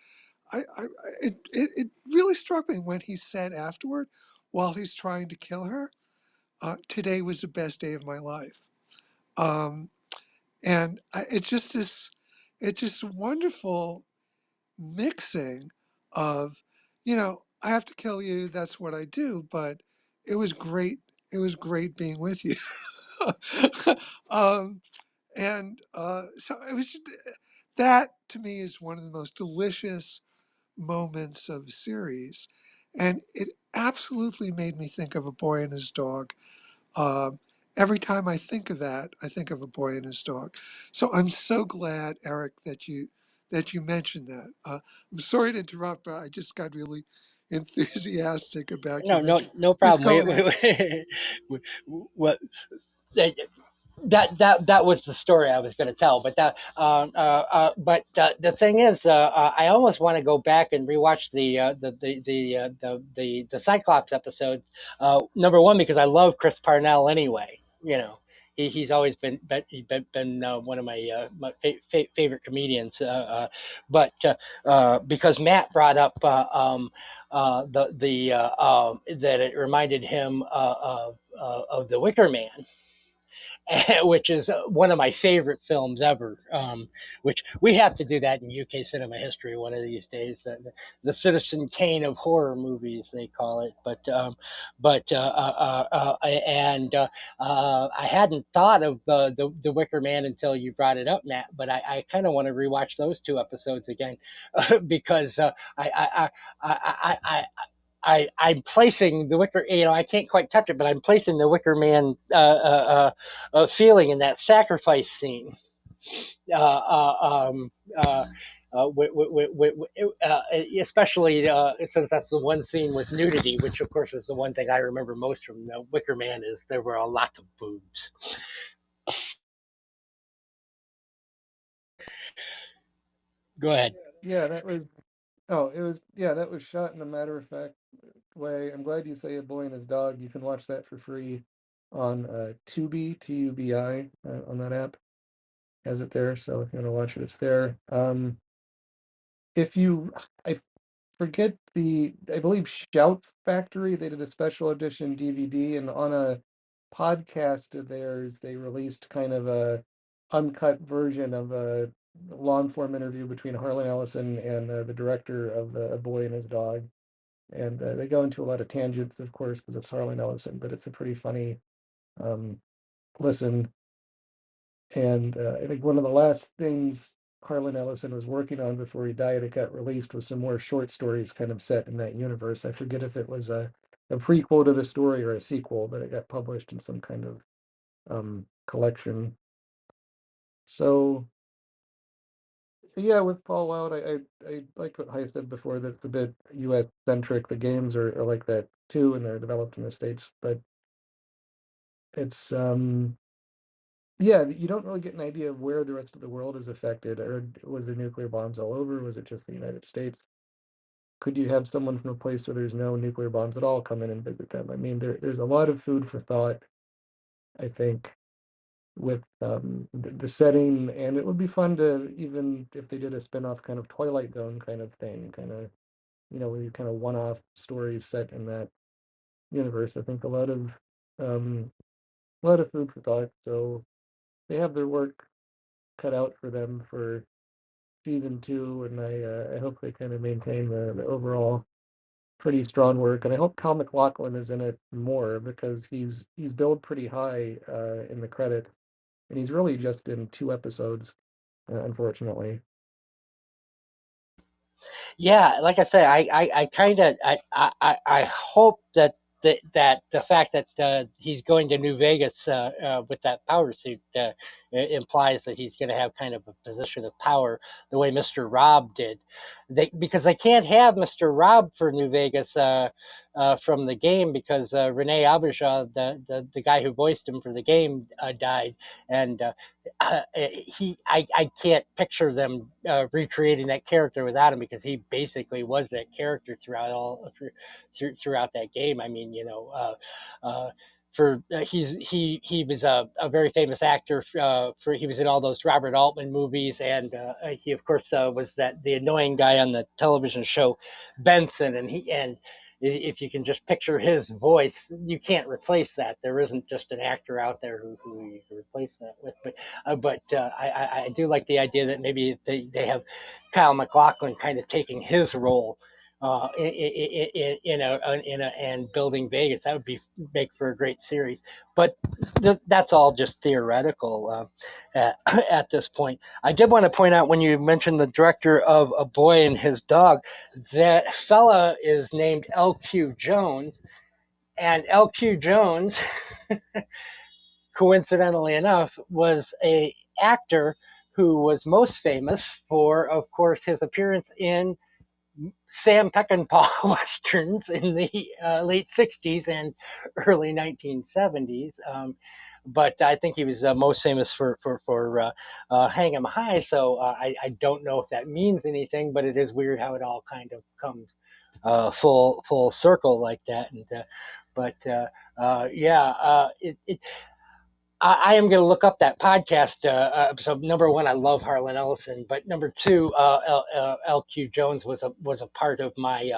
it really really struck me when he said afterward, while he's trying to kill her, today was the best day of my life. Um, and it's just wonderful mixing of, I have to kill you. That's what I do. But it was great. It was great being with you. um, and so it was that to me is one of the most delicious moments of the series, and it absolutely made me think of A Boy and His Dog. Um, every time I think of that, I think of A Boy and His Dog. So I'm so glad, Eric, that you mentioned that. I'm sorry to interrupt, but I just got really enthusiastic about your No, no, mention. no Please problem. go ahead. What that was the story I was going to tell. But the thing is, I almost want to go back and rewatch the Cyclops episodes. Number one, because I love Chris Parnell anyway. He's always been one of my favorite comedians. But because Matt brought up that it reminded him of The Wicker Man, which is one of my favorite films ever. Which we have to do that in UK cinema history one of these days. The Citizen Kane of horror movies, they call it. I hadn't thought of the Wicker Man until you brought it up, Matt. But I kind of want to rewatch those two episodes again because I'm placing the Wicker. I can't quite touch it, but I'm placing the Wicker Man feeling in that sacrifice scene. Uh, uh, um, uh, Especially since that's the one scene with nudity, which of course is the one thing I remember most from the Wicker Man is there were a lot of boobs. Go ahead. Yeah, that was. Oh, it was. Yeah, that was shot in a matter of fact way. I'm glad you say A Boy and His Dog. You can watch that for free on Tubi, Tubi, on that app. Has it there, so if you want to watch it, it's there. If you, I forget I believe Shout Factory, they did a special edition DVD, and on a podcast of theirs, they released kind of a uncut version of a long form interview between Harlan Ellison and the director of A Boy and His Dog. And they go into a lot of tangents, of course, because it's Harlan Ellison, but it's a pretty funny um, listen. And I think one of the last things Harlan Ellison was working on before he died, it got released, was some more short stories kind of set in that universe. I forget if it was a prequel to the story or a sequel, but it got published in some kind of collection. So yeah, with Fallout, I like what I said before, that it's a bit US centric. The games are like that too, and they're developed in the States, but it's yeah, you don't really get an idea of where the rest of the world is affected. Or was the nuclear bombs all over? Was it just the United States? Could you have someone from a place where there's no nuclear bombs at all come in and visit them? I mean, there's a lot of food for thought, I think, with the setting, and it would be fun to, even if they did a spin-off kind of Twilight Zone kind of thing, kind of, where you kind of one-off stories set in that universe. I think um, a lot of food for thought. So they have their work cut out for them for season two, and I hope they kind of maintain the overall pretty strong work. And I hope Cal McLaughlin is in it more, because he's billed pretty high in the credits, and he's really just in two episodes, unfortunately. Yeah, like I say, I kind of I hope that the fact that he's going to New Vegas with that power suit implies that he's going to have kind of a position of power the way Mr. Rob did. Because they can't have Mr. Rob for New Vegas from the game because Rene Auberjonois, the guy who voiced him for the game, died, and I can't picture them recreating that character without him because he basically was that character throughout that game. I mean, he was a very famous actor for he was in all those Robert Altman movies, and he of course was that the annoying guy on the television show Benson, and if you can just picture his voice, you can't replace that. There isn't just an actor out there who you can replace that with. I do like the idea that maybe they have Kyle MacLachlan kind of taking his role in a and building Vegas. That would be make for a great series. But that's all just theoretical at this point. I did want to point out when you mentioned the director of A Boy and His Dog, that fella is named L.Q. Jones, and L.Q. Jones, coincidentally enough, was a actor who was most famous for, of course, his appearance in Sam Peckinpah westerns in the late '60s and early 1970s. But I think he was most famous for Hang 'Em High. So I don't know if that means anything, but it is weird how it all kind of comes full circle like that. And yeah, I am going to look up that podcast. So number one, I love Harlan Ellison, but number two, L.Q. Jones was a part of my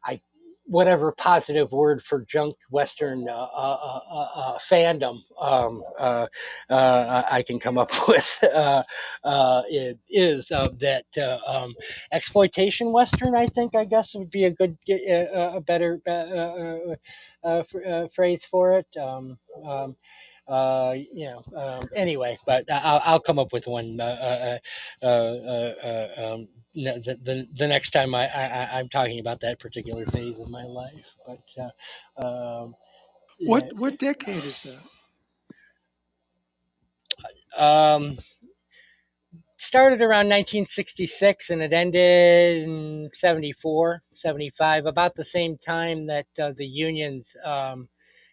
I whatever positive word for junk Western fandom I can come up with is that exploitation Western. I guess would be a good a better phrase for it. Anyway, but I'll come up with one the next time I'm talking about that particular phase of my life. But What decade is that? Started around 1966 and it ended in 74, 75, about the same time that the unions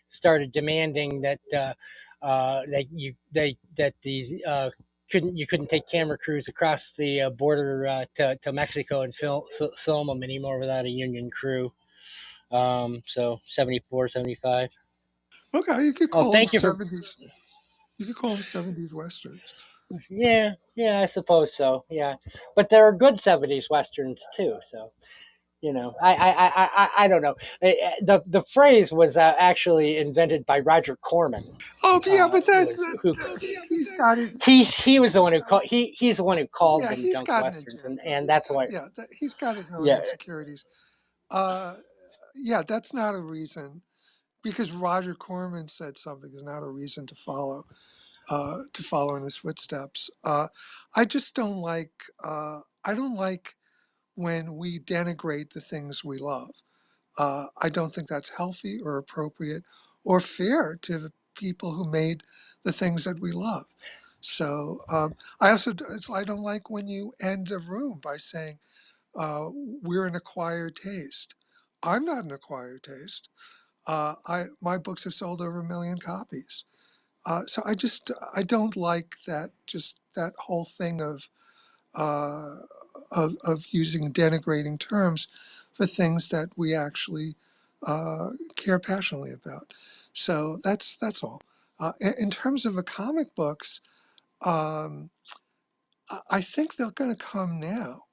started demanding that these you couldn't take camera crews across the border to Mexico and film them anymore without a union crew. So 74, 75. Okay, you could Oh, call them thank you for. 70s. You could call them 70s westerns. Yeah, I suppose so. Yeah, but there are good '70s westerns too. So I don't know. The phrase was actually invented by Roger Corman. Oh, yeah, but Who he's got his he was the one who called he's the one who called yeah, them he's junk got an westerns, agenda. and that's why. Yeah, he's got his own Yeah, insecurities. Uh, yeah, that's not a reason because Roger Corman said something is not a reason to follow in his footsteps. I just don't like I don't like when we denigrate the things we love. I don't think that's healthy or appropriate or fair to the people who made the things that we love. So I don't like when you end a room by saying we're an acquired taste. I'm not an acquired taste. My books have sold over 1 million copies. So I don't like that just that whole thing uh, of using denigrating terms for things that we actually care passionately about. So that's all. In terms of the comic books, um, I think they're going to come now.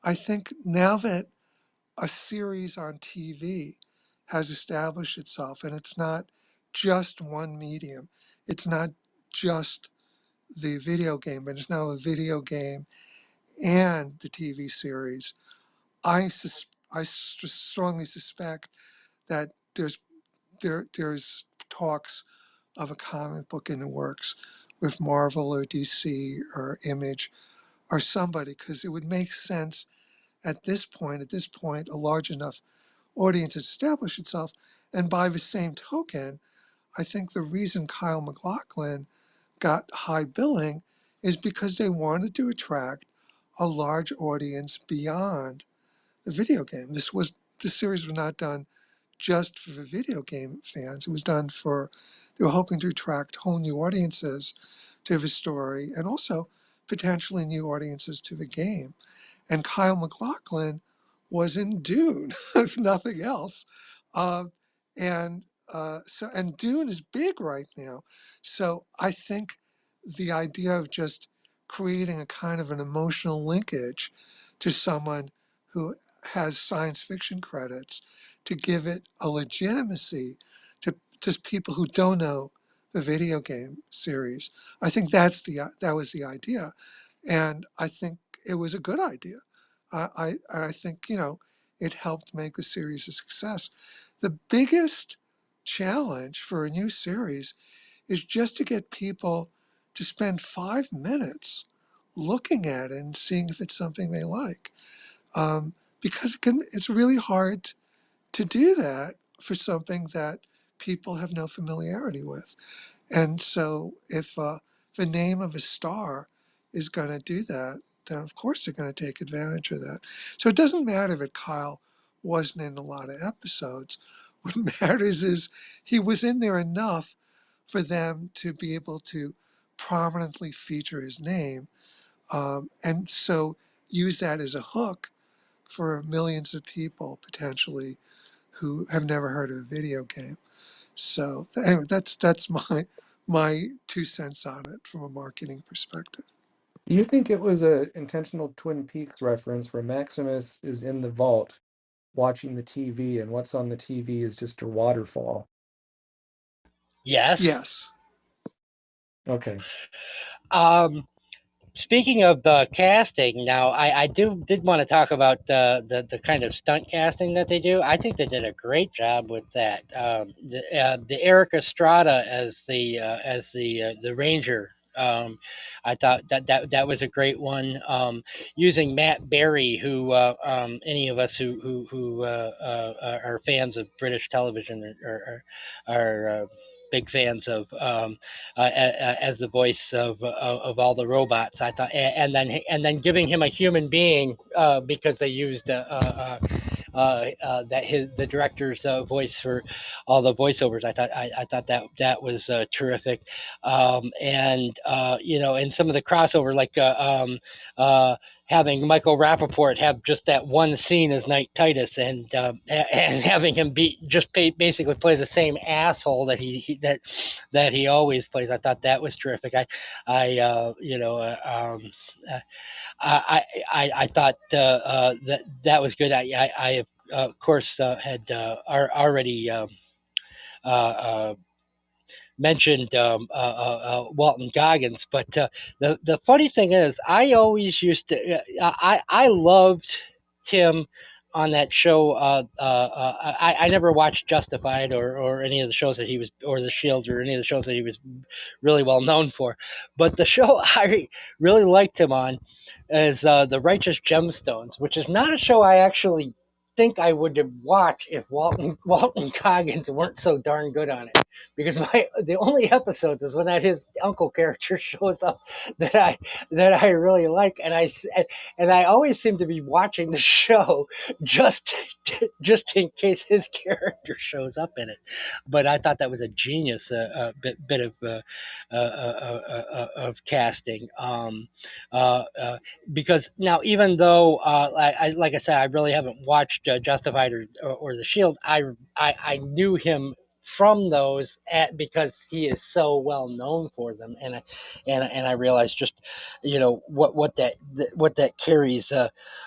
I think now that a series on TV has established itself, and it's not just one medium. It's not just the video game, but it's now a video game and the TV series. I strongly suspect that there's talks of a comic book in the works with Marvel or DC or Image or somebody, because it would make sense at this point. At this point, a large enough audience has established itself, and by the same token, I think the reason Kyle MacLachlan got high billing is because they wanted to attract a large audience beyond the video game. This series was not done just for the video game fans. It was done for they were hoping to attract whole new audiences to the story and also potentially new audiences to the game. And Kyle MacLachlan was in Dune, if nothing else. Uh, and and Dune is big right now. So I think the idea of just creating a kind of an emotional linkage to someone who has science fiction credits to give it a legitimacy to just people who don't know the video game series. I think that was the idea, and I think it was a good idea. I think it helped make the series a success. The biggest challenge for a new series is just to get people to spend 5 minutes looking at it and seeing if it's something they like. Because it's really hard to do that for something that people have no familiarity with. And so if the name of a star is going to do that, then of course they're going to take advantage of that. So it doesn't matter that Kyle wasn't in a lot of episodes. What matters is he was in there enough for them to be able to prominently feature his name, and so use that as a hook for millions of people potentially who have never heard of a video game. So anyway, that's my 2 cents on it from a marketing perspective. Do you think it was a intentional Twin Peaks reference where Maximus is in the vault watching the TV and what's on the TV is just a waterfall? Yes. Yes. Okay. Speaking of casting, now I did want to talk about the kind of stunt casting that they do. I think they did a great job with that. The Eric Estrada as the ranger. I thought that was a great one. Using Matt Berry, who any of us who are fans of British television are big fans of, as the voice of all the robots. I thought, and then giving him a human being, because they used the director's voice for all the voiceovers. I thought that was terrific, and and some of the crossover, like having Michael Rappaport have just that one scene as Knight Titus, and having him basically play the same asshole that he always plays. I thought that was terrific. I I thought that was good. I of course had already mentioned Walton Goggins, but the funny thing is, I always used to. I loved him on that show. I never watched Justified or any of the shows that he was, or The Shield, or any of the shows that he was really well known for. But the show I really liked him on is The Righteous Gemstones, which is not a show I actually think I would have watched if Walton Goggins weren't so darn good on it. Because the only episodes is when his uncle character shows up that I really like, and I always seem to be watching the show just just in case his character shows up in it. But I thought that was a genius bit of casting. Because now, even though like I said, I really haven't watched Justified or The Shield, I knew him from those because he is so well known for them, and I realized just what that carries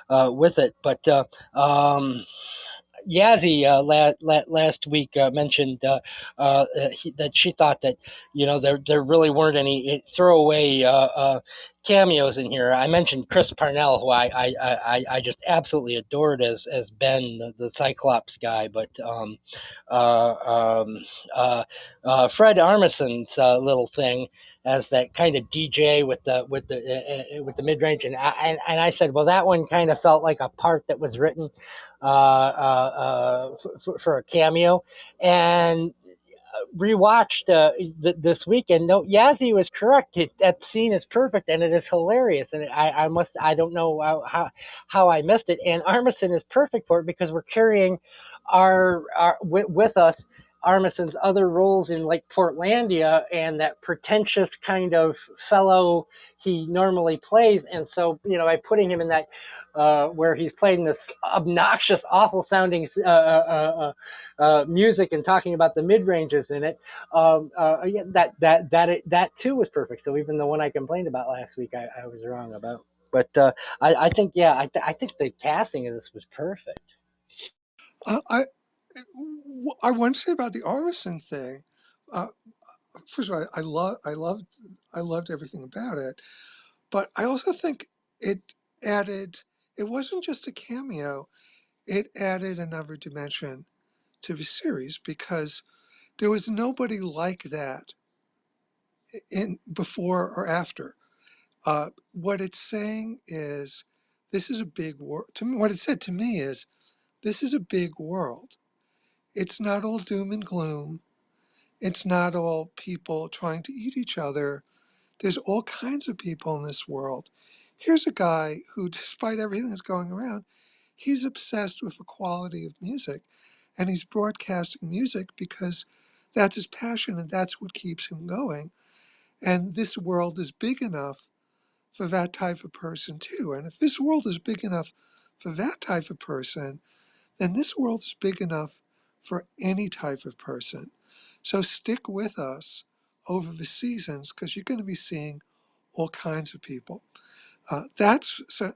with it. But Yazzie last week mentioned that she thought that there really weren't any throwaway cameos in here. I mentioned Chris Parnell, who I just absolutely adored as Ben, the Cyclops guy, but Fred Armisen's little thing as that kind of DJ with the mid range, and I said, well, that one kind of felt like a part that was written for a cameo, and rewatched this weekend. No, Yazzie was correct. That scene is perfect and it is hilarious. And I don't know how I missed it. And Armisen is perfect for it because we're carrying our with us Armison's other roles in like Portlandia and that pretentious kind of fellow he normally plays. And so, by putting him in that where he's playing this obnoxious, awful sounding music and talking about the mid ranges in it, yeah, that too was perfect. So even the one I complained about last week, I was wrong about. But I think, yeah, I think the casting of this was perfect. I I want to say about the Armisen thing. Uh, First of all, I loved everything about it, but I also think it added. It wasn't just a cameo; it added another dimension to the series because there was nobody like that in before or after. What it's saying is, this is a big world. To me, what it said to me is, this is a big world. It's not all doom and gloom. It's not all people trying to eat each other. There's all kinds of people in this world. Here's a guy who, despite everything that's going around, he's obsessed with the quality of music, and he's broadcasting music because that's his passion and that's what keeps him going. And this world is big enough for that type of person too. And if this world is big enough for that type of person, then this world is big enough for any type of person. So stick with us over the seasons because you're going to be seeing all kinds of people.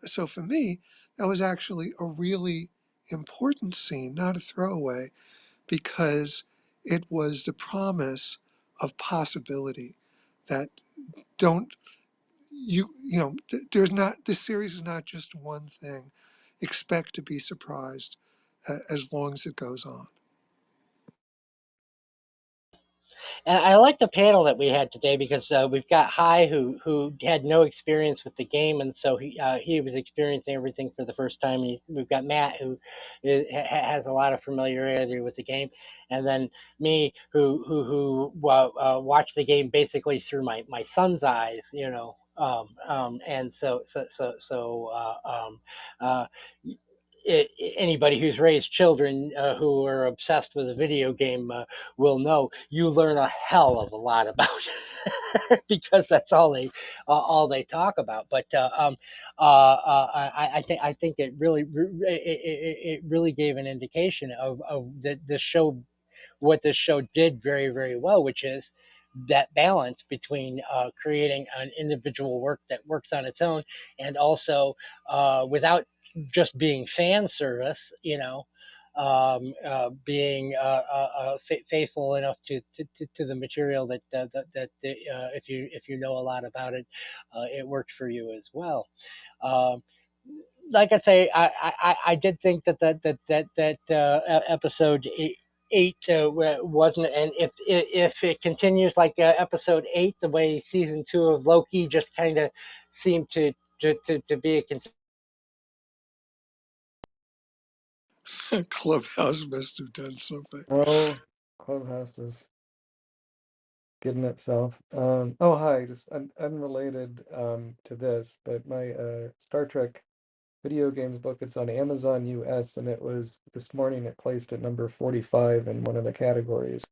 So for me, that was actually a really important scene, not a throwaway, because it was the promise of possibility that don't there's not, this series is not just one thing. Expect to be surprised as long as it goes on. And I like the panel that we had today because we've got Hai who had no experience with the game, and so he was experiencing everything for the first time. And we've got Matt who has a lot of familiarity with the game, and then me who watched the game basically through my son's eyes, and uh, anybody who's raised children who are obsessed with a video game will know you learn a hell of a lot about it because that's all they talk about. But I think it really gave an indication of the show, what this show did very, very well, which is that balance between creating an individual work that works on its own and also without just being fan service, being faithful enough to the material that if you know a lot about it, it worked for you as well. Um, like I say, I did think that episode eight wasn't, and if it continues like episode eight, the way season two of Loki just kind of seemed to be a Clubhouse must have done something. Oh, Clubhouse is getting itself. Oh, hi, just unrelated to this, but my Star Trek video games book, it's on Amazon US, and it was this morning it placed at number 45 in one of the categories.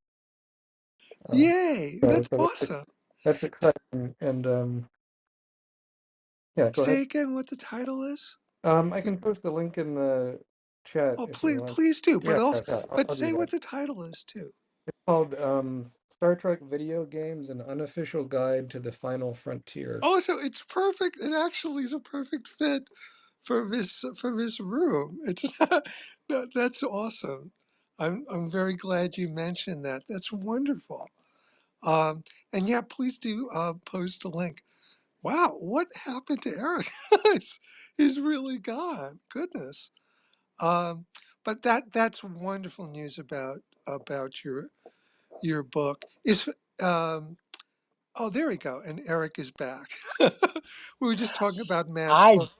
Yay! So, That's awesome. that's exciting. And yeah, go ahead. Say again what the title is. I can post the link in the chat Oh, if you please, want. please do. Yeah, But also, yeah, but I'll do say that. what the title is too. It's called Star Trek Video Games: An Unofficial Guide to the Final Frontier. Oh, so it's perfect. It actually is a perfect fit for this room. It's no, that's awesome. I'm very glad you mentioned that. That's wonderful. And yeah, please do post a link. Wow, what happened to Eric? he's really gone. Goodness. Um, but that's wonderful news about your book. Is oh, there we go. And Eric is back. We were just talking about Matt's I book.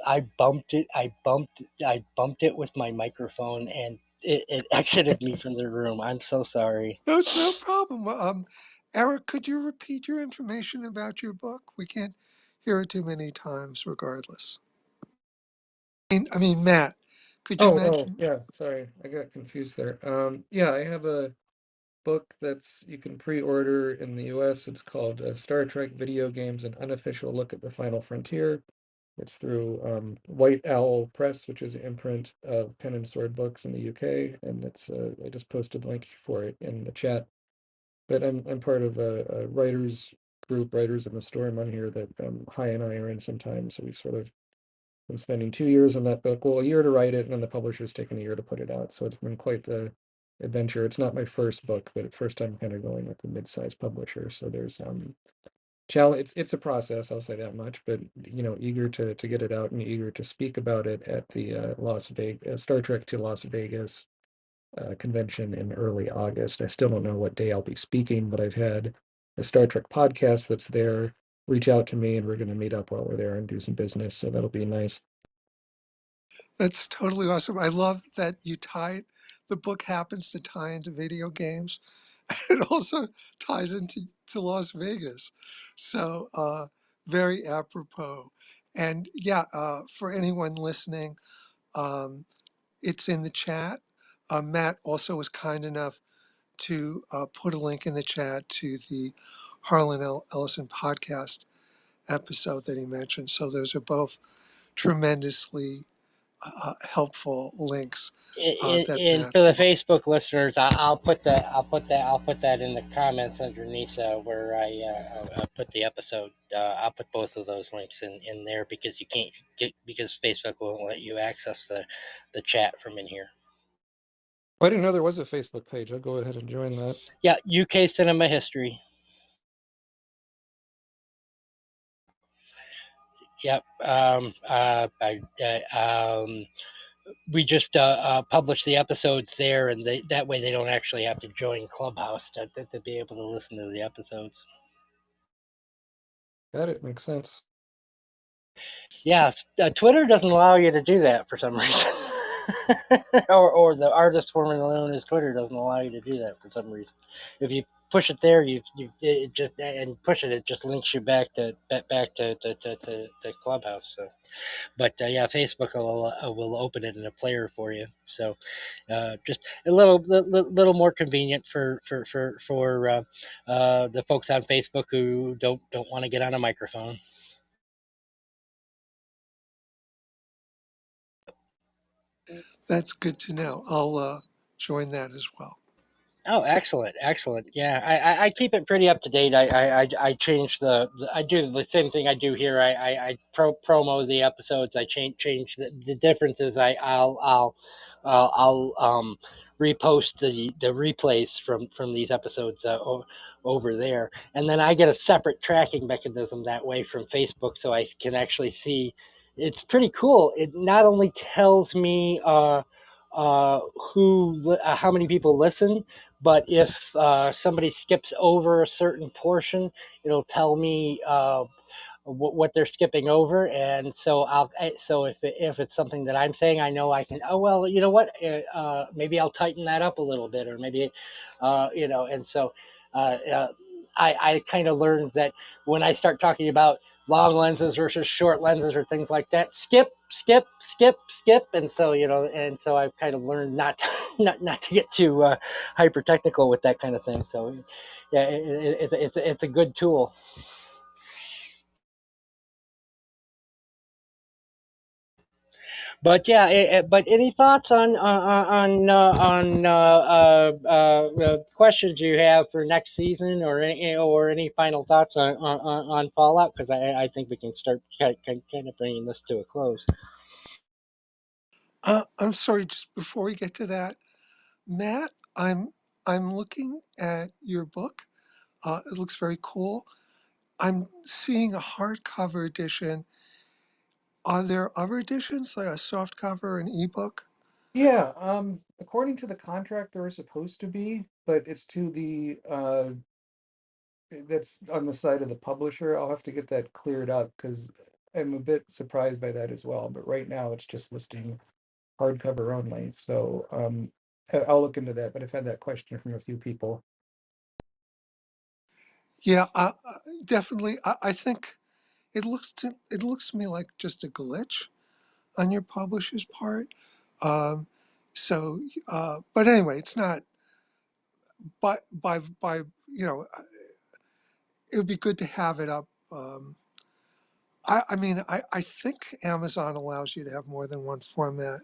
I bumped it with my microphone and it exited me from the room. I'm so sorry. No, it's no problem. Eric, could you repeat your information about your book? We can't hear it too many times, regardless. I mean, Matt, could you Oh, mention? yeah, sorry, I got confused there. Yeah, I have a book that's you can pre-order in the US. It's called Star Trek Video Games: An Unofficial Look at the Final Frontier. It's through White Owl Press, which is an imprint of Pen and Sword Books in the UK, and it's I just posted the link for it in the chat. But I'm part of a writers group, Writers in the Storm on here that Hi and I are in sometimes. So we've sort of been spending 2 years on that book. Well, a year to write it, and then the publisher's taken a year to put it out. So it's been quite the adventure. It's not my first book, but at first I'm kind of going with a mid-sized publisher. So there's challenge. It's a process, I'll say that much. But eager to get it out and eager to speak about it at the Las Vegas Star Trek to Las Vegas convention in early August. I still don't know what day I'll be speaking, but I've had a Star Trek podcast that's there reach out to me, and we're going to meet up while we're there and do some business. So that'll be nice. That's totally awesome. I love that the book happens to tie into video games. It also ties into Las Vegas. So very apropos. And yeah, for anyone listening, um, it's in the chat. Matt also was kind enough to put a link in the chat to the Harlan Ellison podcast episode that he mentioned. So those are both tremendously helpful links that And Matt for the provided. Facebook listeners, I'll put that in the comments underneath where I put the episode. I'll put both of those links in there because you can't get because Facebook won't let you access the chat from in here. I didn't know there was a Facebook page. I'll go ahead and join that. Yeah, UK Cinema History. Yep. We just publish the episodes there, and that way they don't actually have to join Clubhouse to be able to listen to the episodes. Got it. Makes sense. Yeah, Twitter doesn't allow you to do that for some reason. or the artist formerly known as Twitter doesn't allow you to do that for some reason. If you push it there, it just links you back to Clubhouse. So, but yeah, Facebook will open it in a player for you. So, just a little more convenient for the folks on Facebook who don't want to get on a microphone. That's good to know. I'll join that as well. Oh, excellent, excellent. Yeah, I keep it pretty up to date. I change I do the same thing I do here. I promo the episodes. I change the difference is I'll repost the replays from these episodes over there, and then I get a separate tracking mechanism that way from Facebook, so I can actually see. It's pretty cool. It not only tells me how many people listen, but if somebody skips over a certain portion, it'll tell me what they're skipping over, and so if it's something that I'm saying, I know I can. Oh well, you know what? Maybe I'll tighten that up a little bit, or maybe, and so uh, uh, I kind of learned that when I start talking about long lenses versus short lenses or things like that, skip, skip, skip, skip, and so and so I've kind of learned not not to get too hyper technical with that kind of thing. So yeah, it's a good tool. But yeah, but any thoughts on questions you have for next season, or any final thoughts on Fallout? Because I think we can start kind of bringing this to a close. I'm sorry, just before we get to that, Matt, I'm looking at your book. It looks very cool. I'm seeing a hardcover edition. Are there other editions like a softcover, an ebook? Yeah, according to the contract, there was supposed to be, but it's to the that's on the side of the publisher. I'll have to get that cleared up because I'm a bit surprised by that as well. But right now, it's just listing hardcover only. So I'll look into that. But I've had that question from a few people. Yeah, definitely. I think it looks to me like just a glitch on your publisher's part. Um, so, but anyway, it's not. by it would be good to have it up. I mean, I think Amazon allows you to have more than one format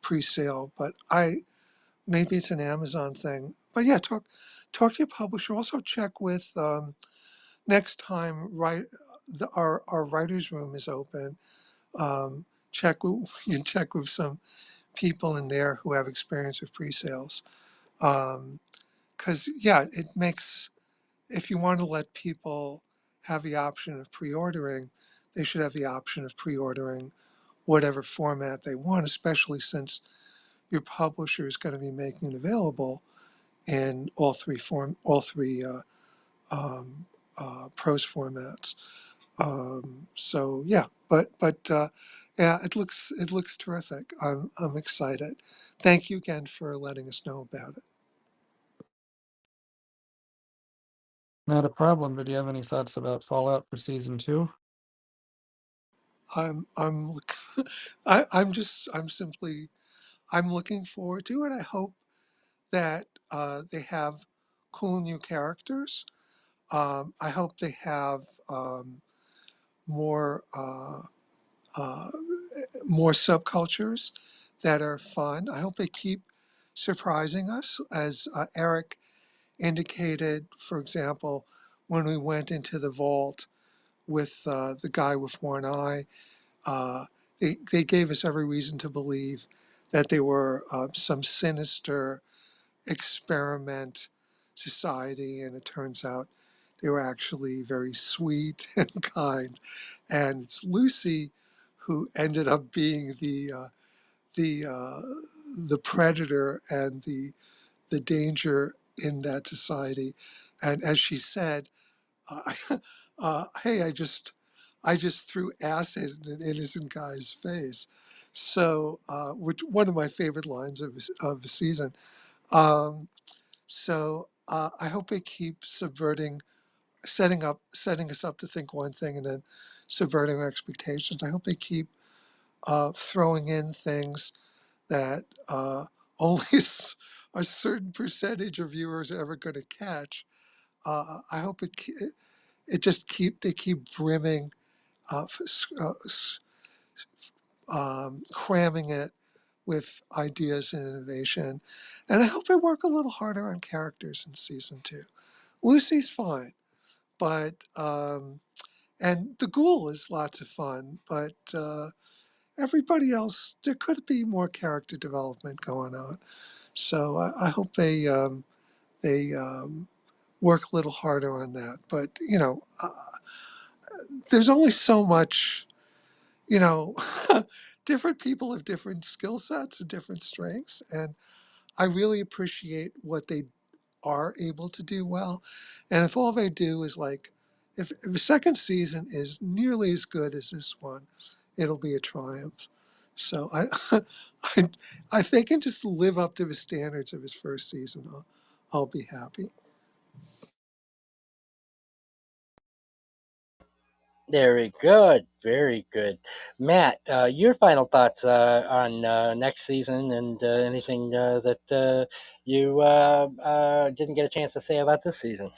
pre-sale, but maybe it's an Amazon thing. But yeah, talk to your publisher. Also check with next time. Right, our writers' room is open. Check with you can check with some people in there who have experience with pre-sales. Because yeah, it makes if you want to let people have the option of pre-ordering, they should have the option of pre-ordering whatever format they want, especially since your publisher is going to be making it available in all three um, prose formats. So yeah, but yeah, it looks terrific. I'm excited. Thank you again for letting us know about it. Not a problem, but do you have any thoughts about Fallout for season 2? I'm I'm looking forward to it. I hope that they have cool new characters. I hope they have more uh, more subcultures that are fun. I hope they keep surprising us, as Eric indicated. For example, when we went into the vault with the guy with one eye, uh, they gave us every reason to believe that they were some sinister experiment society, and it turns out they were actually very sweet and kind. And it's Lucy who ended up being the uh, the predator and the danger in that society. And as she said, "Hey, I just threw acid in an innocent guy's face." So, which one of my favorite lines of the season. Um, so I hope they keep setting us up to think one thing and then subverting our expectations. I hope they keep throwing in things that only a certain percentage of viewers are ever going to catch. I hope it just they keep brimming, cramming it with ideas and innovation. And I hope they work a little harder on characters in season 2. Lucy's fine, but and the ghoul is lots of fun, but everybody else, there could be more character development going on. So I hope they work a little harder on that. But there's only so much. You know, different people have different skill sets and different strengths, and I really appreciate what they are able to do well. And if all they do is like, if the second season is nearly as good as this one, it'll be a triumph. So I, if they can just live up to the standards of his first season, I'll be happy. Very good, very good. Matt, your final thoughts on next season and anything that you didn't get a chance to say about this season?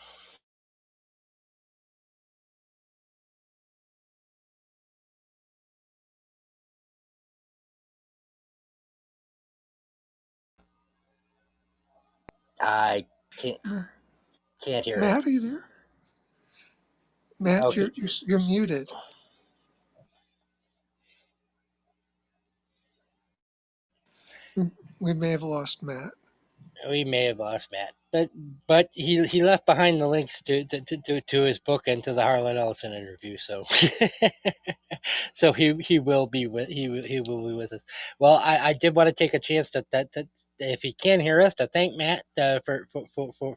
I can't can't hear you. Matt, are you there? Matt, Okay, you're muted. We may have lost Matt. we may have lost Matt, but he left behind the links to his book and to the Harlan Ellison interview. So so he will be with he will be with us. Well, I did want to take a chance that if he can hear us, to thank Matt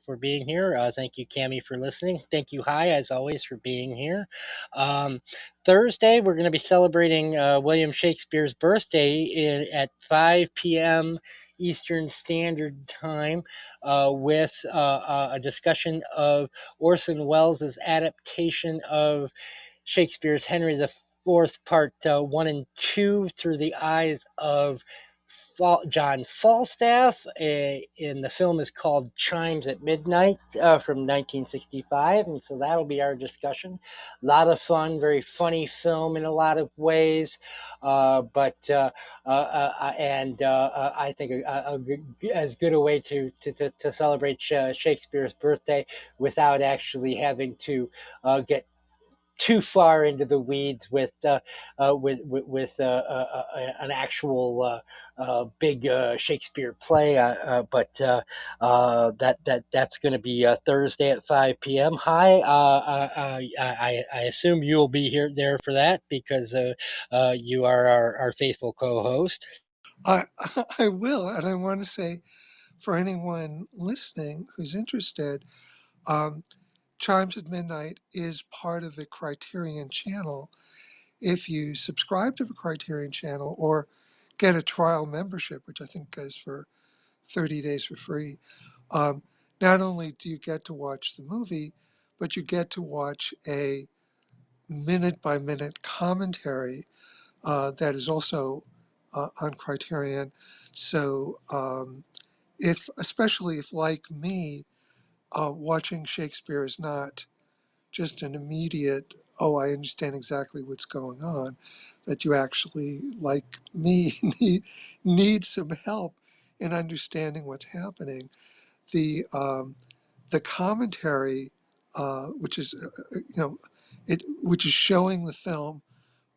for being here. Thank you, Cami, for listening. Thank you, Hi, as always, for being here. Um, Thursday, we're going to be celebrating William Shakespeare's birthday at 5 p.m. Eastern Standard Time with a discussion of Orson Welles' adaptation of Shakespeare's Henry IV, Part 1 and 2, through the eyes of John Falstaff, and the film is called Chimes at Midnight from 1965, and so that'll be our discussion. A lot of fun, very funny film in a lot of ways, but and I think as good a way to celebrate Shakespeare's birthday without actually having to get too far into the weeds with an actual big Shakespeare play. That's going to be Thursday at 5 p.m. Hi, I assume you will be here there for that because you are our faithful co-host. I, I will, and I want to say for anyone listening who's interested, um, Chimes at Midnight is part of the Criterion channel. If you subscribe to the Criterion channel or get a trial membership, which I think goes for 30 days for free, um, not only do you get to watch the movie, but you get to watch a minute by minute commentary that is also on Criterion. So, especially if, like me, watching Shakespeare is not just an immediate, oh, I understand exactly what's going on, that you actually, like me, need some help in understanding what's happening. The the commentary, which is which is showing the film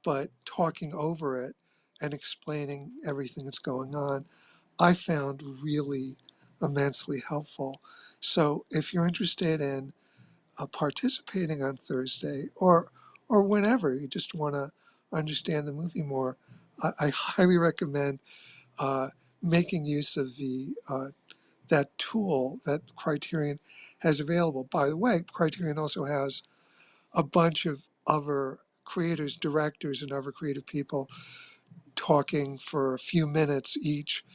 but talking over it and explaining everything that's going on, I found really immensely helpful. So if you're interested in participating on Thursday or whenever you just want to understand the movie more, I highly recommend uh, making use of the that tool that Criterion has available. By the way, Criterion also has a bunch of other creators, directors, and other creative people talking for a few minutes each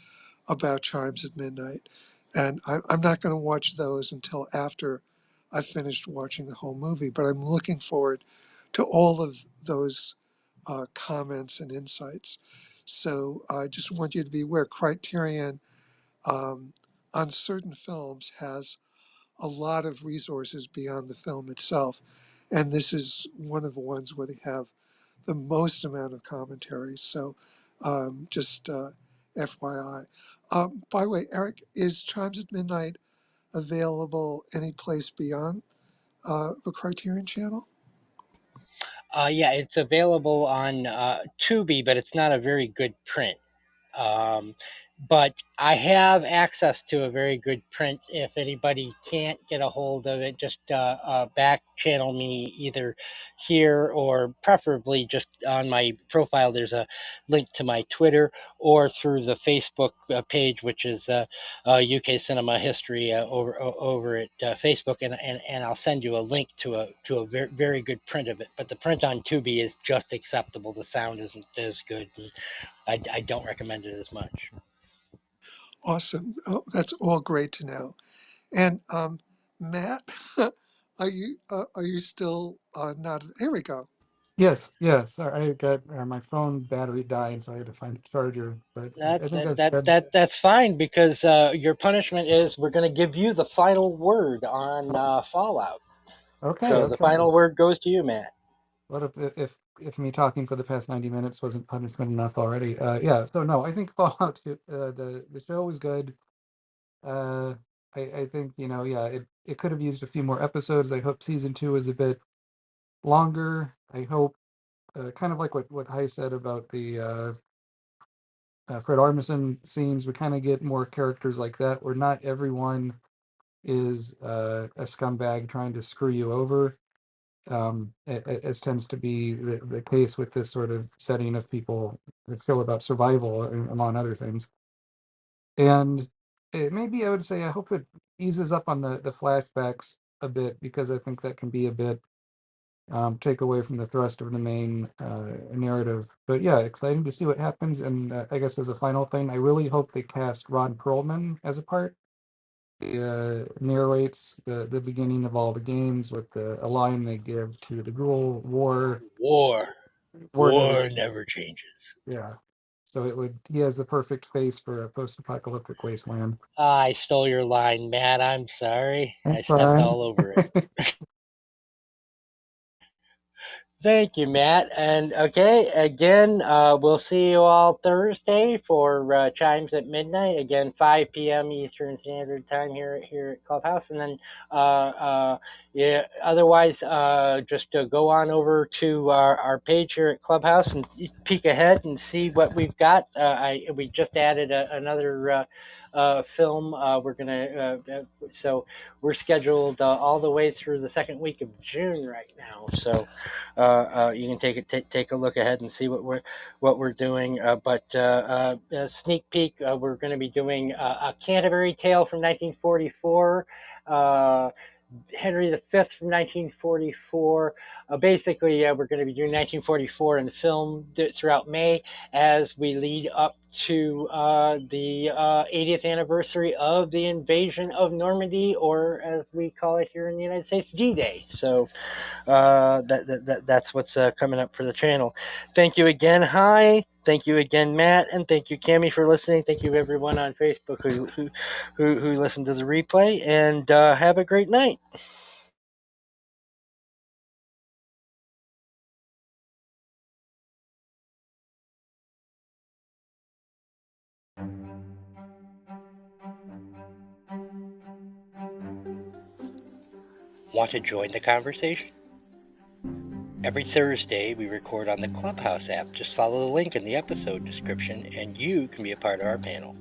about Chimes at Midnight. And I'm not going to watch those until after I've finished watching the whole movie, but I'm looking forward to all of those comments and insights. So I just want you to be aware Criterion um, on certain films has a lot of resources beyond the film itself. And this is one of the ones where they have the most amount of commentaries. So just FYI. By the way, Eric, is Chimes at Midnight available any place beyond the Criterion channel? Yeah, it's available on Tubi, but it's not a very good print. Um, but I have access to a very good print. If anybody can't get a hold of it, just back channel me either here or preferably just on my profile. There's a link to my Twitter or through the Facebook page, which is UK Cinema History over at Facebook, and I'll send you a link to a very, very good print of it. But the print on Tubi is just acceptable. The sound isn't as good. I don't recommend it as much. Awesome. Oh, that's all great to know. And Matt, are you still not? Here we go. Yes, yes. I got my phone battery died, so I had to find a charger. But I think that's good. That's fine because your punishment is we're going to give you the final word on Fallout. Okay, So the okay. final word goes to you, Matt. What if me talking for the past 90 minutes wasn't punishment enough already? Yeah. So no, I think Fallout 2, the show was good. Uh, I think yeah, it could have used a few more episodes. I hope season 2 is a bit longer. I hope kind of like what Hai said about the Fred Armisen scenes. We kind of get more characters like that, where not everyone is a scumbag trying to screw you over, as tends to be the case with this sort of setting of people that feel about survival, among other things. And maybe I would say I hope it eases up on the flashbacks a bit, because I think that can be a bit take away from the thrust of the main narrative. But yeah, exciting to see what happens. And I guess as a final thing, I really hope they cast Ron Perlman as a part. He narrates the beginning of all the games with a line they give to the Gruul war. War. War never War changes. never changes. Yeah. So he has the perfect face for a post-apocalyptic wasteland. I stole your line, Matt. I'm sorry. I That's stepped fine. all over it. Thank you, Matt. And okay, again, we'll see you all Thursday for Chimes at Midnight. Again, 5 p.m. Eastern Standard Time here at Clubhouse. And then, yeah, otherwise, just go on over to our page here at Clubhouse and peek ahead and see what we've got. We just added another film. We're gonna so we're scheduled all the way through the second week of June right now. So. You can take a look ahead and see what we're doing. But a sneak peek, we're going to be doing a Canterbury Tale from 1944. Henry V from 1944. Basically, we're going to be doing 1944 in film throughout May as we lead up to the 80th anniversary of the invasion of Normandy, or as we call it here in the United States, D-Day. So that's what's coming up for the channel. Thank you again, Hi. Thank you again, Matt, and thank you, Cami, for listening. Thank you, everyone on Facebook who listened to the replay, and have a great night. Want to join the conversation? Every Thursday, we record on the Clubhouse app. Just follow the link in the episode description, and you can be a part of our panel.